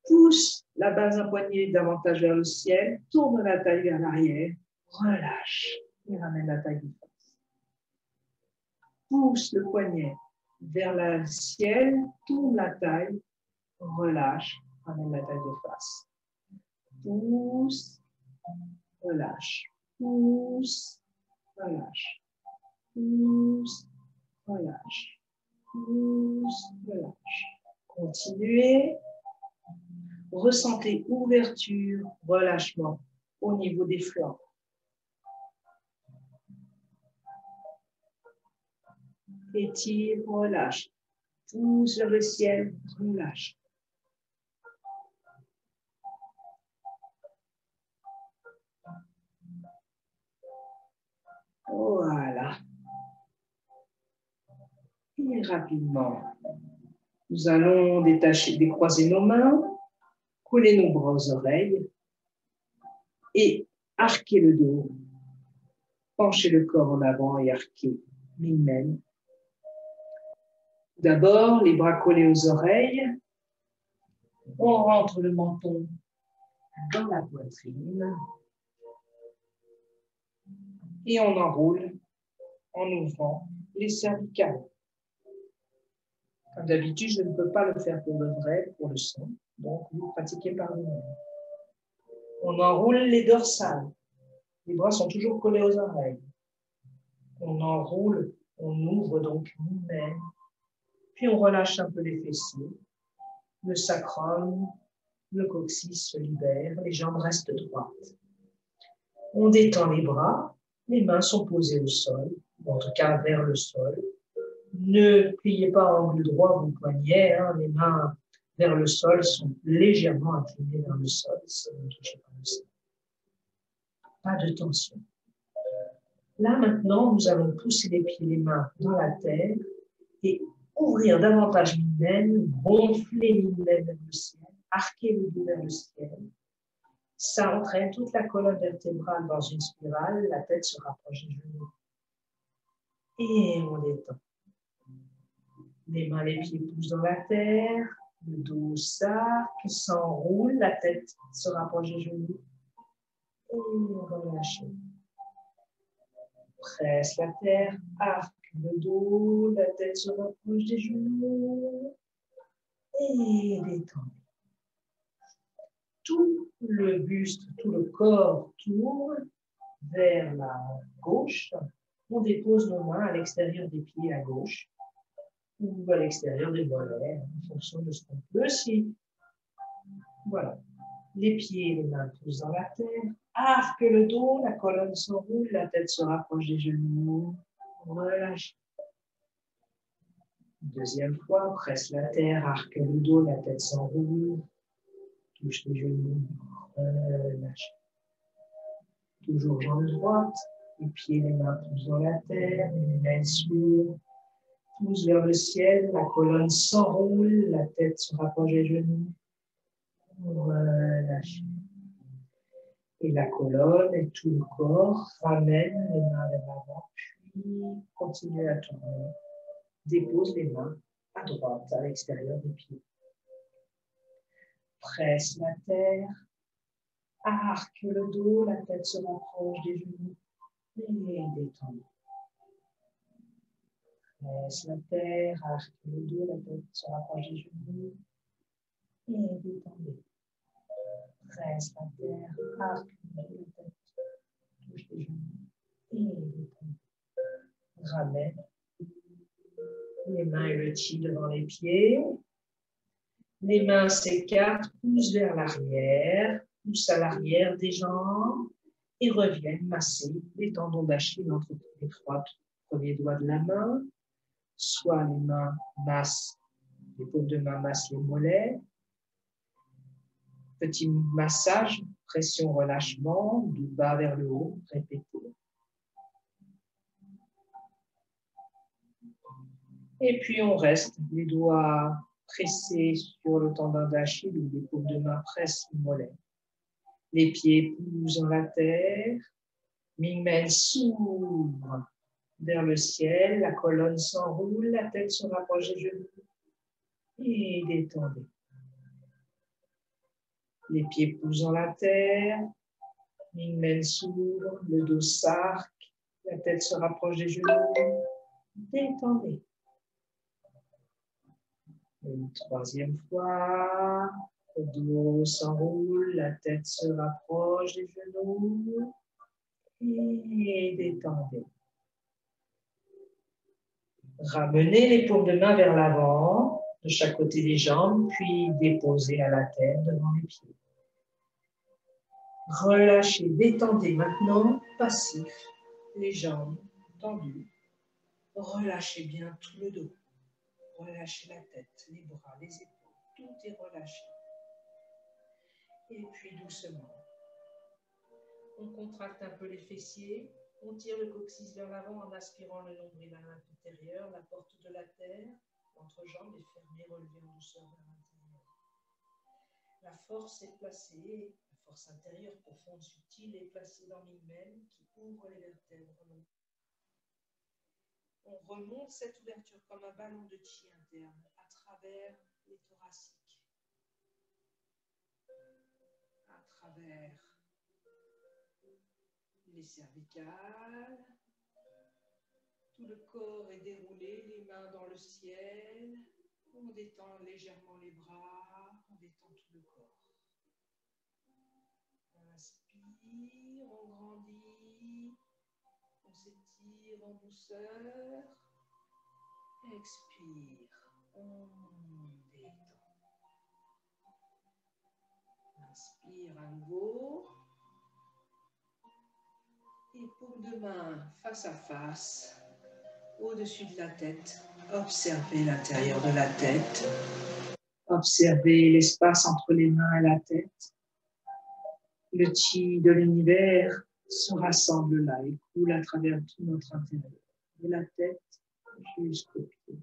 pousse la base d'un poignet davantage vers le ciel, tourne la taille vers l'arrière, relâche et ramène la taille du face. Pousse le poignet vers le ciel, tourne la taille, relâche, ramène la taille de face. Pousse, relâche, pousse, relâche, pousse, relâche, pousse, relâche. Continuez. Ressentez ouverture, relâchement au niveau des flancs. Étire, relâche. Pousse vers le ciel, relâche. Voilà. Et rapidement, nous allons décroiser nos mains, coller nos bras aux oreilles et arquer le dos. Pencher le corps en avant et arquer les mains. D'abord, les bras collés aux oreilles. On rentre le menton dans la poitrine et on enroule en ouvrant les cervicales. Comme d'habitude, je ne peux pas le faire pour le vrai, pour le son, donc vous pratiquez par vous-même. On enroule les dorsales. Les bras sont toujours collés aux oreilles. On enroule, on ouvre donc nous-mêmes. Puis on relâche un peu les fessiers. Le sacrum, le coccyx se libère, les jambes restent droites. On détend les bras, les mains sont posées au sol, ou en tout cas vers le sol. Ne pliez pas en angle droit vos poignets, hein, les mains vers le sol sont légèrement inclinées vers le sol, si vous ne touchez pas le sol. Pas de tension. Là maintenant, nous allons pousser les pieds et les mains dans la terre et ouvrir davantage l'hymen, gonfler l'hymen vers le ciel, arquer le dos vers le ciel. Ça entraîne toute la colonne vertébrale dans une spirale, la tête se rapproche des genoux. Et on détend. Les mains, les pieds poussent dans la terre, le dos s'arque, s'enroule, la tête se rapproche des genoux. Et on va relâcher. Presse la terre, arque le dos, la tête se rapproche des genoux. Et détend. Tout le buste, tout le corps tourne vers la gauche. On dépose nos mains à l'extérieur des pieds à gauche ou à l'extérieur des mollets, en fonction de ce qu'on peut. Voilà. Les pieds et les mains poussent dans la terre. Arque le dos, la colonne s'enroule, la tête se rapproche des genoux. Relâche. Deuxième fois, presse la terre, arque le dos, la tête s'enroule, touche les genoux, relâche. Toujours jambe droite, les pieds, les mains poussent dans la terre, les mains s'ouvrent, poussent vers le ciel, la colonne s'enroule, la tête se rapproche des genoux, relâche. Et la colonne et tout le corps ramène les mains vers l'avant, puis continue à tourner. Dépose les mains à droite, à l'extérieur des pieds. Presse la terre, arque le dos, la tête se rapproche des genoux et détend. Presse la terre, arque le dos, la tête se rapproche des genoux et détendez. Presse la terre, arque le dos, la tête touche les genoux et détendez. Ramène les mains et le chi devant les pieds. Les mains s'écartent, poussent vers l'arrière, poussent à l'arrière des jambes et reviennent masser les tendons d'Achille entre les trois premiers doigts de la main. Soit les mains massent, les paumes de main massent les mollets. Petit massage, pression, relâchement, du bas vers le haut, répétez. Et puis on reste, les doigts pressés sur le tendon d'Achille ou les paumes de main pressent le mollet. Les pieds poussent dans la terre, Mingmen s'ouvre vers le ciel, la colonne s'enroule, la tête se rapproche des genoux et détendez. Les pieds poussent dans la terre, Mingmen s'ouvre, le dos s'arque, la tête se rapproche des genoux, détendez. Une troisième fois, le dos s'enroule, la tête se rapproche des genoux et détendez. Ramenez les paumes de main vers l'avant, de chaque côté des jambes, puis déposez à la terre devant les pieds. Relâchez, détendez maintenant, passif, les jambes tendues. Relâchez bien tout le dos. Relâchez la tête, les bras, les épaules, tout est relâché. Et puis doucement, on contracte un peu les fessiers, on tire le coccyx vers l'avant en aspirant le nombril à l'intérieur, la porte de la terre, l'entrejambe est fermée, relevée en douceur vers l'intérieur. La force est placée, la force intérieure profonde, subtile, est placée dans Mingmen qui ouvre les vertèbres. On remonte cette ouverture comme un ballon de chi interne à travers les thoraciques, à travers les cervicales. Tout le corps est déroulé, les mains dans le ciel. On détend légèrement les bras, on détend tout le corps. On inspire, on grandit, on s'étire en douceur. Expire, on détend. Inspire à nouveau. Et paumes de main face à face, au-dessus de la tête. Observez l'intérieur de la tête. Observez l'espace entre les mains et la tête. Le chi de l'univers se rassemble là et coule à travers tout notre intérieur. De la tête jusqu'aux pieds.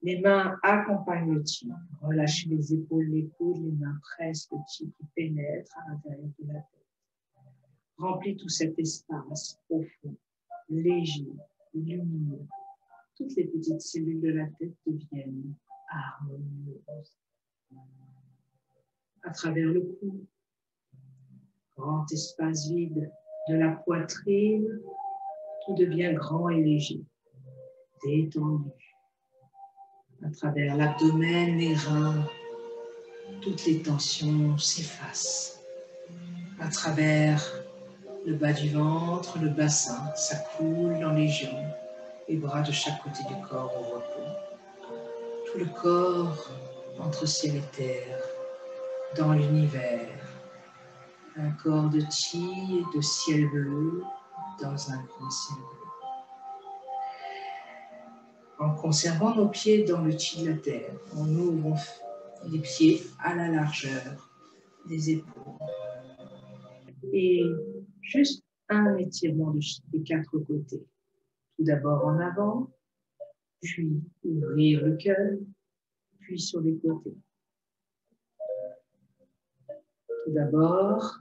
Les mains accompagnent le chi. Relâchez les épaules, les coudes, les mains pressent le chi qui pénètre à l'intérieur de la tête. Remplis tout cet espace profond, léger, lumineux. Toutes les petites cellules de la tête deviennent harmonieuses. À travers le cou, grand espace vide de la poitrine, tout devient grand et léger, détendu. À travers l'abdomen, les reins, toutes les tensions s'effacent. À travers le bas du ventre, le bassin, ça coule dans les jambes, les bras de chaque côté du corps au repos. Tout le corps entre ciel et terre, dans l'univers. Un corps de chi et de ciel bleu dans un grand ciel bleu. En conservant nos pieds dans le chi de la terre, on ouvre les pieds à la largeur des épaules. Et juste un étirement des quatre côtés. Tout d'abord en avant, puis ouvrir le cœur, puis sur les côtés. Tout d'abord,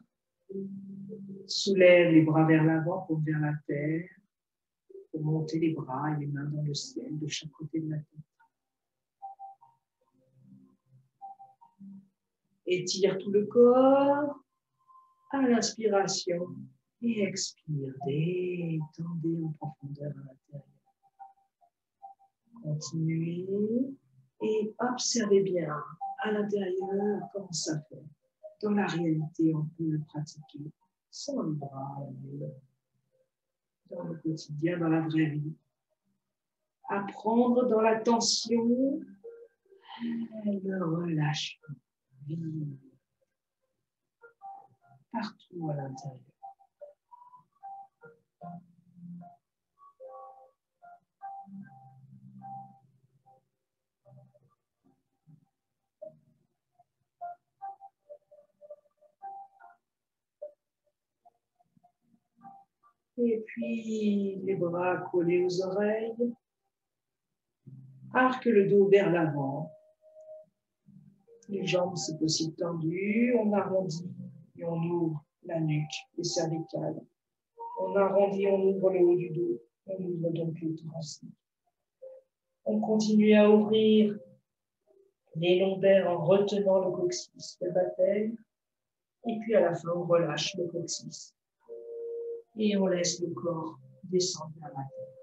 soulève les bras vers l'avant comme vers la terre, pour monter les bras et les mains dans le ciel de chaque côté de la tête. Étire tout le corps à l'inspiration et expire. Détendez en profondeur à l'intérieur. Continuez et observez bien à l'intérieur comment ça fait. Dans la réalité, on peut le pratiquer sans les bras, dans le quotidien, dans la vraie vie. Apprendre dans la tension, le relâchement, vivre partout à l'intérieur. Et puis, les bras collés aux oreilles. Arque le dos vers l'avant. Les jambes, si possible, tendues. On arrondit et on ouvre la nuque, les cervicales. On arrondit, on ouvre le haut du dos. On ouvre donc le thoracique. On continue à ouvrir les lombaires en retenant le coccyx, le baptême. Et puis, à la fin, on relâche le coccyx. Et on laisse le corps descendre vers la terre.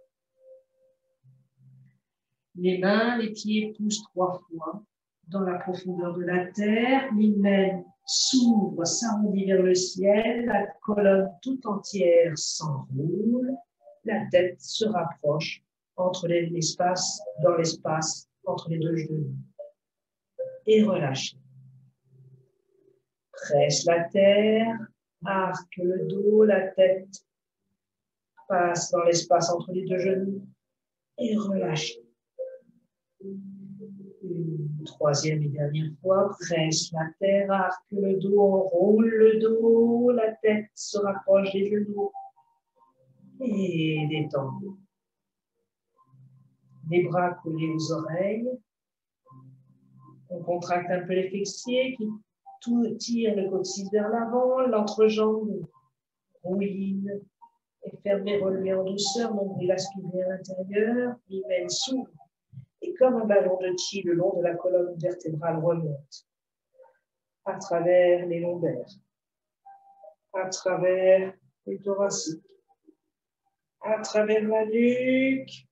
Les mains, les pieds poussent 3 fois dans la profondeur de la terre. L'hymen s'ouvre, s'arrondit vers le ciel. La colonne tout entière s'enroule. La tête se rapproche entre l'espace, dans l'espace entre les deux genoux. Et relâche. Presse la terre, arque le dos, la tête passe dans l'espace entre les deux genoux et relâche. Une troisième et dernière fois, presse la terre, arque le dos, enroule le dos, la tête se rapproche des genoux et détend. Les bras collés aux oreilles. On contracte un peu les fessiers qui tire le coccyx vers l'avant, l'entrejambe rouille et fermé, relevé en douceur, nombril aspiré à l'intérieur, l'hymen s'ouvre. Et comme un ballon de chi, le long de la colonne vertébrale remonte à travers les lombaires, à travers les thoraciques, à travers la nuque.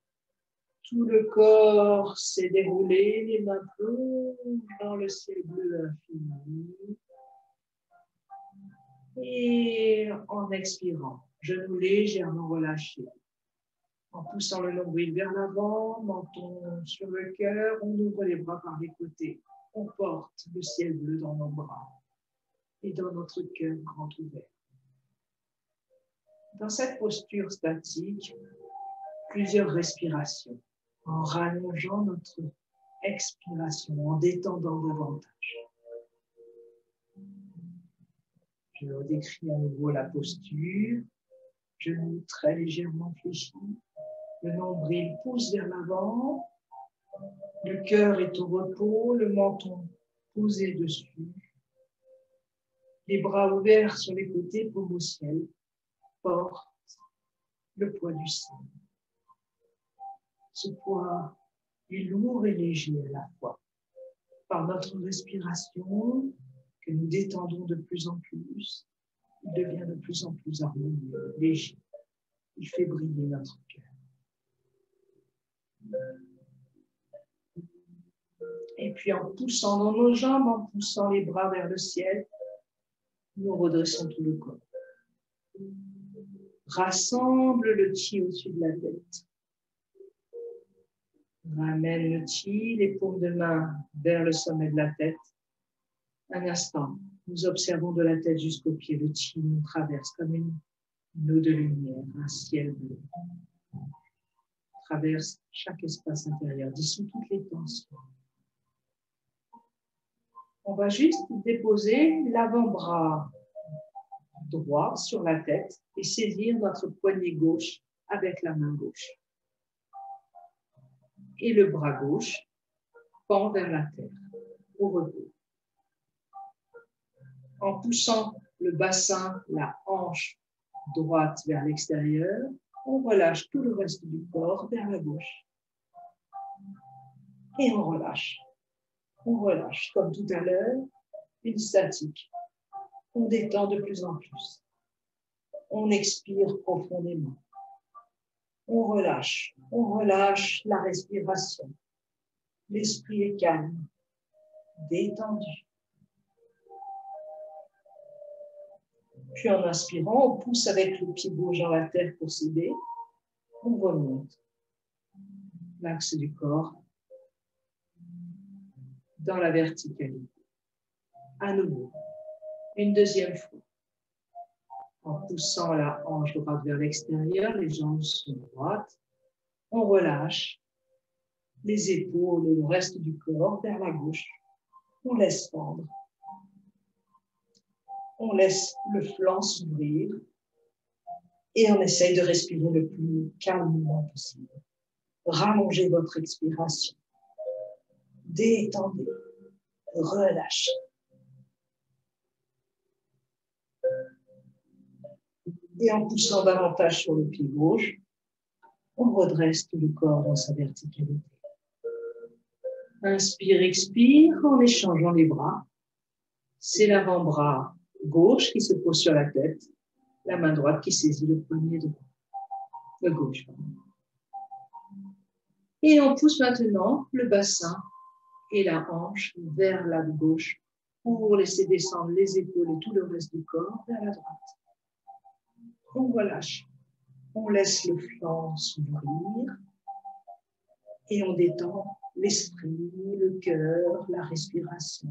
Tout le corps s'est déroulé, les mains plongent dans le ciel bleu infini. Et en expirant, genoux légèrement relâchés. En poussant le nombril vers l'avant, menton sur le cœur, on ouvre les bras par les côtés. On porte le ciel bleu dans nos bras et dans notre cœur grand ouvert. Dans cette posture statique, plusieurs respirations, en rallongeant notre expiration, en détendant davantage. Je redécris à nouveau la posture, genoux très légèrement fléchis. Le nombril pousse vers l'avant, le cœur est au repos, le menton posé dessus, les bras ouverts sur les côtés, paume au ciel, porte le poids du ciel. Ce poids est lourd et léger à la fois. Par notre respiration, que nous détendons de plus en plus, il devient de plus en plus harmonieux, léger. Il fait briller notre cœur. Et puis en poussant dans nos jambes, en poussant les bras vers le ciel, nous redressons tout le corps. Rassemble le chi au-dessus de la tête. Ramène le chi, les paumes de main vers le sommet de la tête. Un instant, nous observons de la tête jusqu'aux pieds. Le chi nous traverse comme une eau de lumière, un ciel bleu. traverse chaque espace intérieur, dissout toutes les tensions. On va juste déposer l'avant-bras droit sur la tête et saisir notre poignet gauche avec la main gauche. Et le bras gauche pend vers la terre, au repos. En poussant le bassin, la hanche droite vers l'extérieur, on relâche tout le reste du corps vers la gauche. Et on relâche. On relâche, comme tout à l'heure, une statique. On détend de plus en plus. On expire profondément. On relâche la respiration. L'esprit est calme, détendu. Puis en inspirant, on pousse avec le pied gauche dans la terre pour s'aider. On remonte l'axe du corps dans la verticalité. À nouveau, une deuxième fois. En poussant la hanche droite vers l'extérieur, les jambes sont droites. On relâche les épaules et le reste du corps vers la gauche. On laisse fendre. On laisse le flanc s'ouvrir et on essaye de respirer le plus calmement possible. Rallongez votre expiration. Détendez. Relâchez. Et en poussant davantage sur le pied gauche, on redresse tout le corps dans sa verticalité. Inspire, expire en échangeant les bras. C'est l'avant-bras gauche qui se pose sur la tête, la main droite qui saisit le poignet droit. Le gauche. Et on pousse maintenant le bassin et la hanche vers la gauche pour laisser descendre les épaules et tout le reste du corps vers la droite. On relâche. On laisse le flanc s'ouvrir et on détend l'esprit, le cœur, la respiration.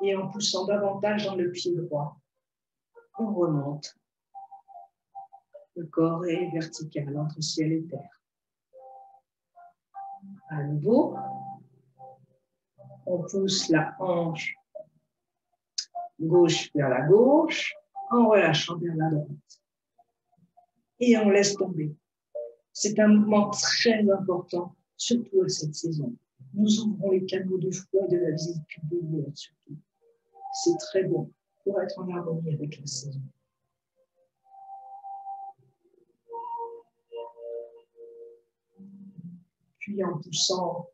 Et en poussant davantage dans le pied droit, on remonte. Le corps est vertical entre ciel et terre. À nouveau, on pousse la hanche gauche vers la gauche en relâchant vers la droite. Et on laisse tomber. C'est un mouvement très important, surtout à cette saison. Nous ouvrons les canaux de foi et de la visite publique surtout. C'est très bon pour être en harmonie avec la saison. Puis en poussant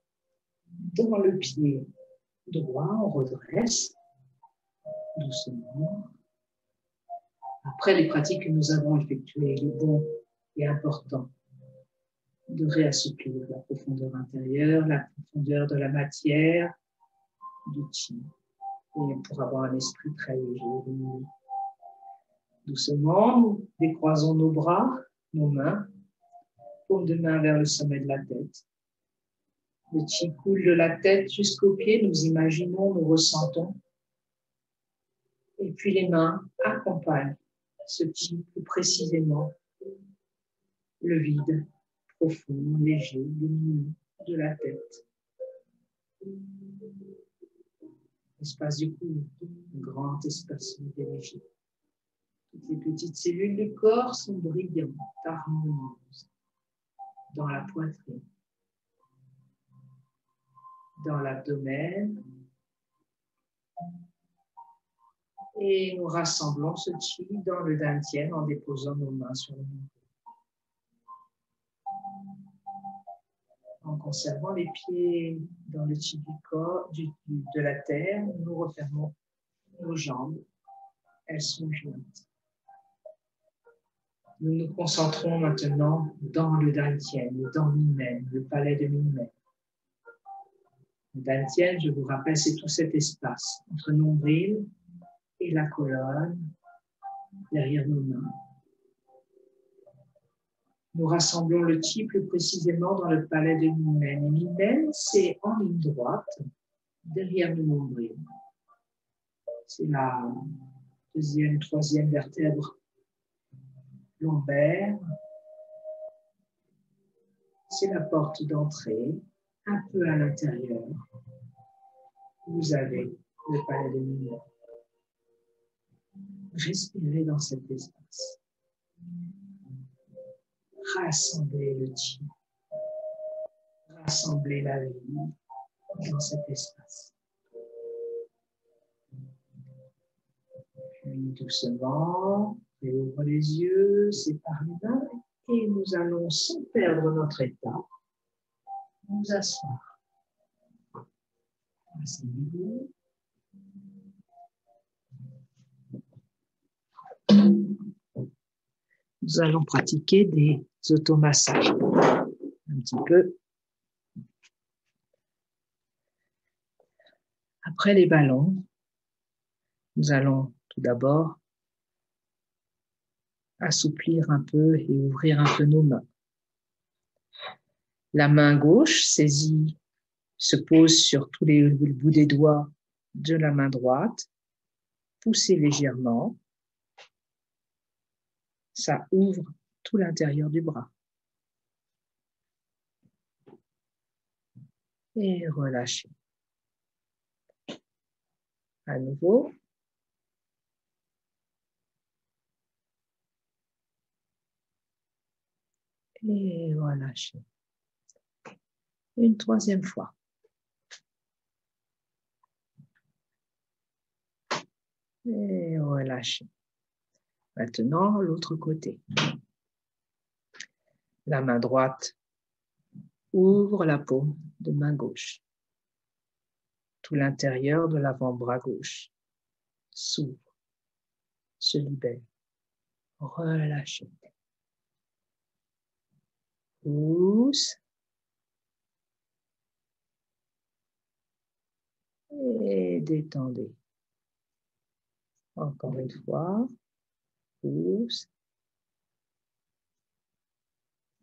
dans le pied droit, on redresse doucement. Après les pratiques que nous avons effectuées, il est bon et important de réassouplir la profondeur intérieure, la profondeur de la matière, du chi, et pour avoir un esprit très léger. Doucement, nous décroisons nos bras, nos mains, paume de main vers le sommet de la tête. Le chi coule de la tête jusqu'aux pieds, nous imaginons, nous ressentons. Et puis les mains accompagnent ce chi plus précisément, le vide profond, léger, lumineux de la tête. L'espace du cou, un grand espace d'énergie. Toutes les petites cellules du corps sont brillantes, harmonieuses, dans la poitrine, dans l'abdomen. Et nous rassemblons ce chi dans le dantian en déposant nos mains sur le menton. En conservant les pieds dans le chi du corps, de la terre, nous refermons nos jambes. Elles sont jointes. Nous nous concentrons maintenant dans le dantian, dans Minmen, le palais de Minmen. Le dantian, je vous rappelle, c'est tout cet espace entre nombril et la colonne, derrière nos mains. Nous rassemblons le chi plus précisément dans le palais de Minmen. Et Minmen, c'est en ligne droite, derrière le nombril. C'est la deuxième, troisième vertèbre lombaire. C'est la porte d'entrée, un peu à l'intérieur. Vous avez le palais des lumières. Respirez dans cet espace. Rassemblez le chi. Rassemblez la vie dans cet espace. Puis doucement, réouvre les yeux, sépare les mains et nous allons, sans perdre notre état, nous asseoir. Asseyez-vous. Nous allons pratiquer des automassages. Un petit peu. Après les ballons, nous allons tout d'abord assouplir un peu et ouvrir un peu nos mains. La main gauche saisie se pose sur tous les bouts des doigts de la main droite. Poussez légèrement. Ça ouvre tout l'intérieur du bras. Et relâchez. À nouveau. Et relâchez. Une troisième fois. Et relâchez. Maintenant, l'autre côté. La main droite ouvre la paume de main gauche. Tout l'intérieur de l'avant-bras gauche s'ouvre, se libère. Relâchez. Pousse. Et détendez. Encore une fois. Pousse.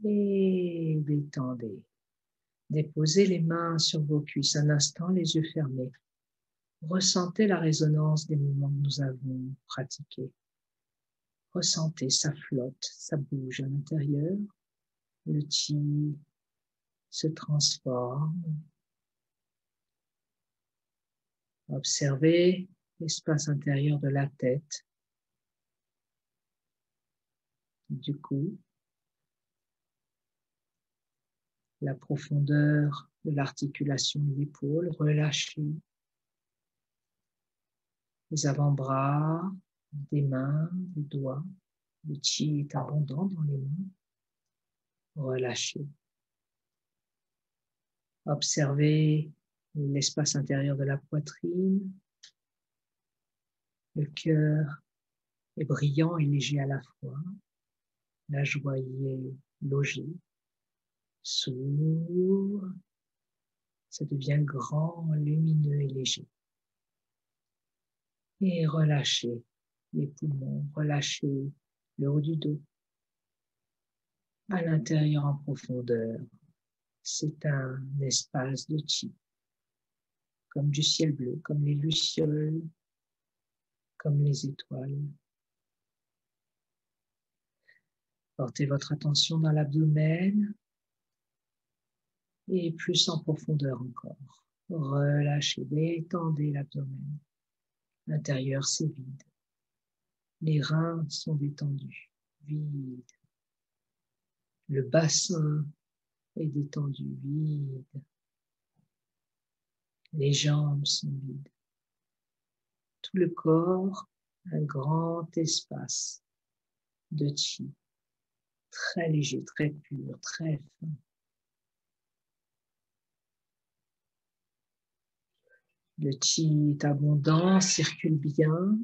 Et détendez. Déposez les mains sur vos cuisses un instant, les yeux fermés. Ressentez la résonance des mouvements que nous avons pratiqués. Ressentez, ça flotte, ça bouge à l'intérieur. Le chi se transforme. Observez l'espace intérieur de la tête, du cou, la profondeur de l'articulation de l'épaule. Relâchez les avant-bras, des mains, des doigts. Le chi est abondant dans les mains. Relâchez. Observez l'espace intérieur de la poitrine. Le cœur est brillant et léger à la fois. La joie y est logée. S'ouvre. Ça devient grand, lumineux et léger. Et relâchez les poumons, relâchez le haut du dos. À l'intérieur en profondeur, c'est un espace de chi, comme du ciel bleu, comme les lucioles, comme les étoiles. Portez votre attention dans l'abdomen et plus en profondeur encore. Relâchez, détendez l'abdomen. L'intérieur, c'est vide. Les reins sont détendus, vides. Le bassin est détendu, vide. Les jambes sont vides. Tout le corps, un grand espace de chi, très léger, très pur, très fin. Le chi est abondant, circule bien.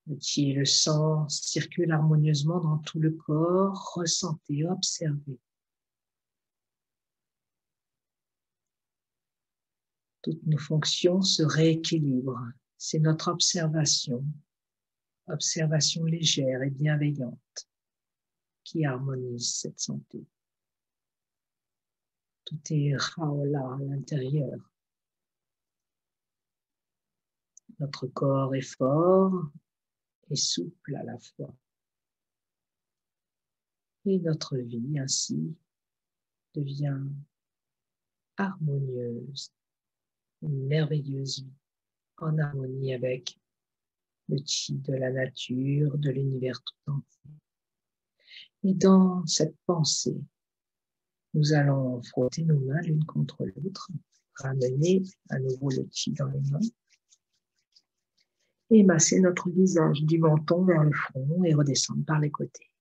Le chi et le sang circulent harmonieusement dans tout le corps. Ressentez, observez. Toutes nos fonctions se rééquilibrent. C'est notre observation légère et bienveillante qui harmonise cette santé. Tout est raola à l'intérieur. Notre corps est fort et souple à la fois. Et notre vie ainsi devient harmonieuse, une merveilleuse vie en harmonie avec le chi de la nature, de l'univers tout entier. Et dans cette pensée, nous allons frotter nos mains l'une contre l'autre, ramener à nouveau le chi dans les mains et masser notre visage du menton vers le front et redescendre par les côtés.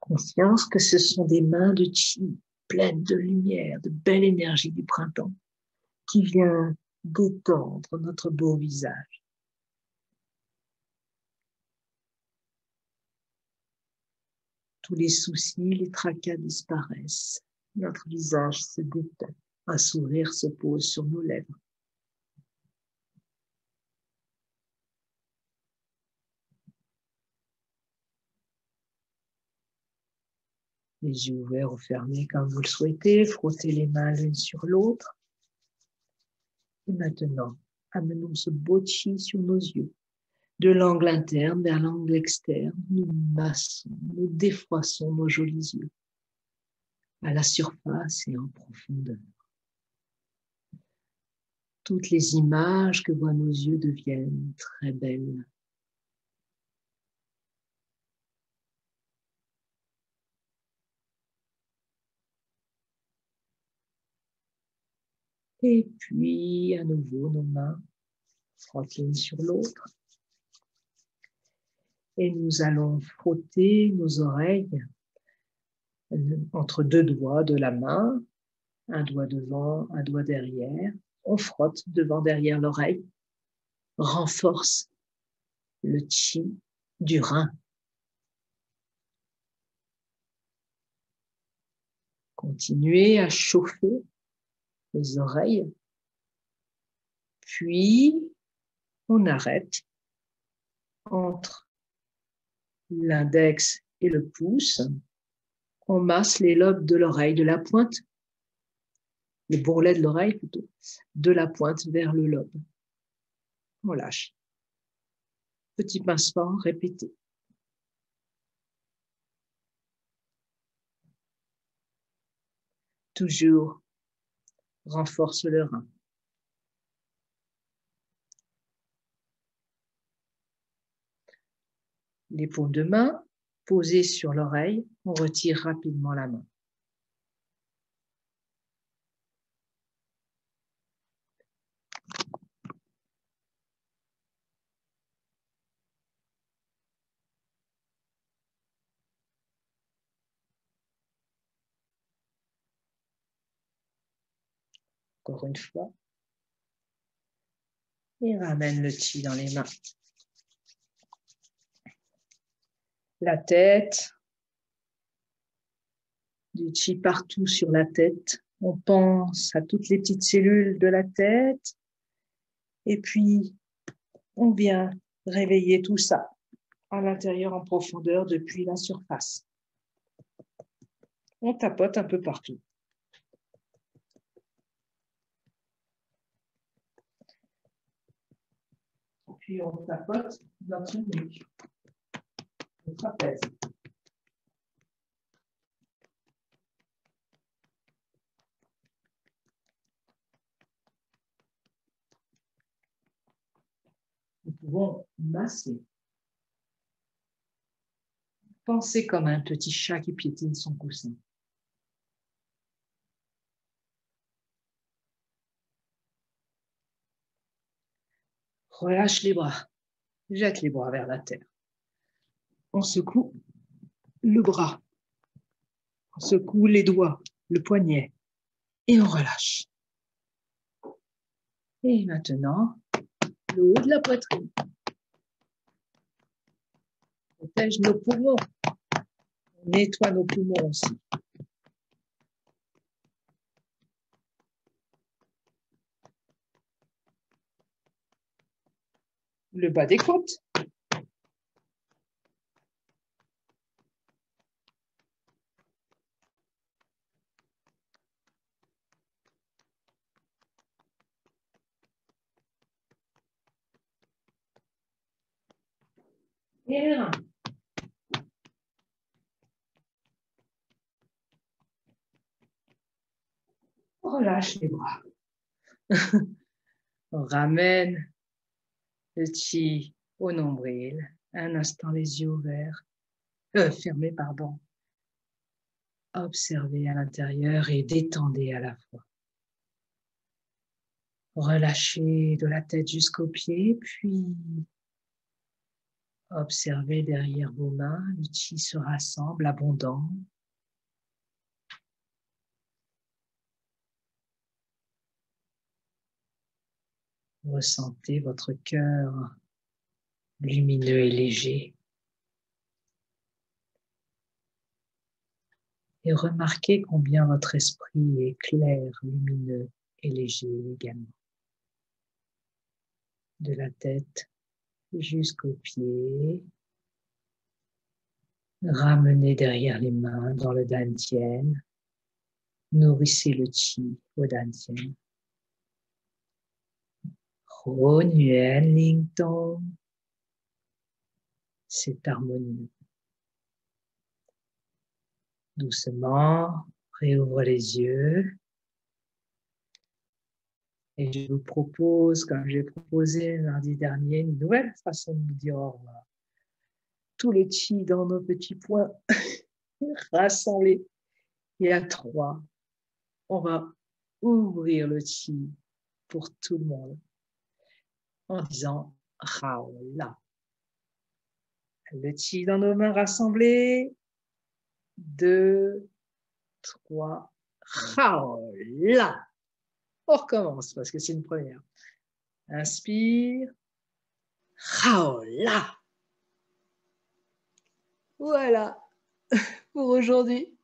Conscience que ce sont des mains de chi pleines de lumière, de belle énergie du printemps qui vient détendre notre beau visage. Tous les soucis, les tracas disparaissent. Notre visage se détend. Un sourire se pose sur nos lèvres. Les yeux ouverts ou fermés comme vous le souhaitez. Frottez les mains l'une sur l'autre. Et maintenant, amenons ce beau chi sur nos yeux. De l'angle interne vers l'angle externe, nous massons, nous défroissons nos jolis yeux à la surface et en profondeur. Toutes les images que voient nos yeux deviennent très belles. Et puis, à nouveau, nos mains frottent l'une sur l'autre. Et nous allons frotter nos oreilles entre deux doigts de la main, un doigt devant, un doigt derrière. On frotte devant, derrière l'oreille, renforce le chi du rein. Continuez à chauffer les oreilles, puis on arrête entre l'index et le pouce. On masse les lobes de l'oreille, de la pointe, le bourrelet de l'oreille plutôt, de la pointe vers le lobe. On lâche. Petit pincement répété. Toujours renforce le rein. Les paumes de main posées sur l'oreille, on retire rapidement la main. Encore une fois. Et ramène le chi dans les mains. La tête, du chi partout sur la tête. On pense à toutes les petites cellules de la tête. Et puis, on vient réveiller tout ça à l'intérieur en profondeur depuis la surface. On tapote un peu partout. Puis on tapote notre nuque, le trapèze. Nous pouvons masser. Pensez comme un petit chat qui piétine son coussin. Relâche les bras. Jette les bras vers la terre. On secoue le bras. On secoue les doigts, le poignet. Et on relâche. Et maintenant, le haut de la poitrine. On protège nos poumons. On nettoie nos poumons aussi. Le bas des côtes. Bien. Relâche les bras. On ramène le chi au nombril. Un instant les yeux ouverts. Fermés, pardon. Observez à l'intérieur et détendez à la fois. Relâchez de la tête jusqu'aux pieds, puis observez derrière vos mains, le chi se rassemble, abondant. Ressentez votre cœur lumineux et léger. Et remarquez combien votre esprit est clair, lumineux et léger également. De la tête jusqu'aux pieds. Ramenez derrière les mains dans le dantian. Nourrissez le chi au dantian. Ho Nguyen Ling Tong. C'est harmonieux. Doucement, réouvre les yeux. Et je vous propose, comme j'ai proposé mardi dernier, une nouvelle façon de nous dire au revoir. Tout le chi dans nos petits points rassemblés. Et à 3, on va ouvrir le chi pour tout le monde en disant Rao La. Le chi dans nos mains rassemblées. 2, 3, Rao La. On recommence parce que c'est une première. Inspire. Rao La. Voilà pour aujourd'hui.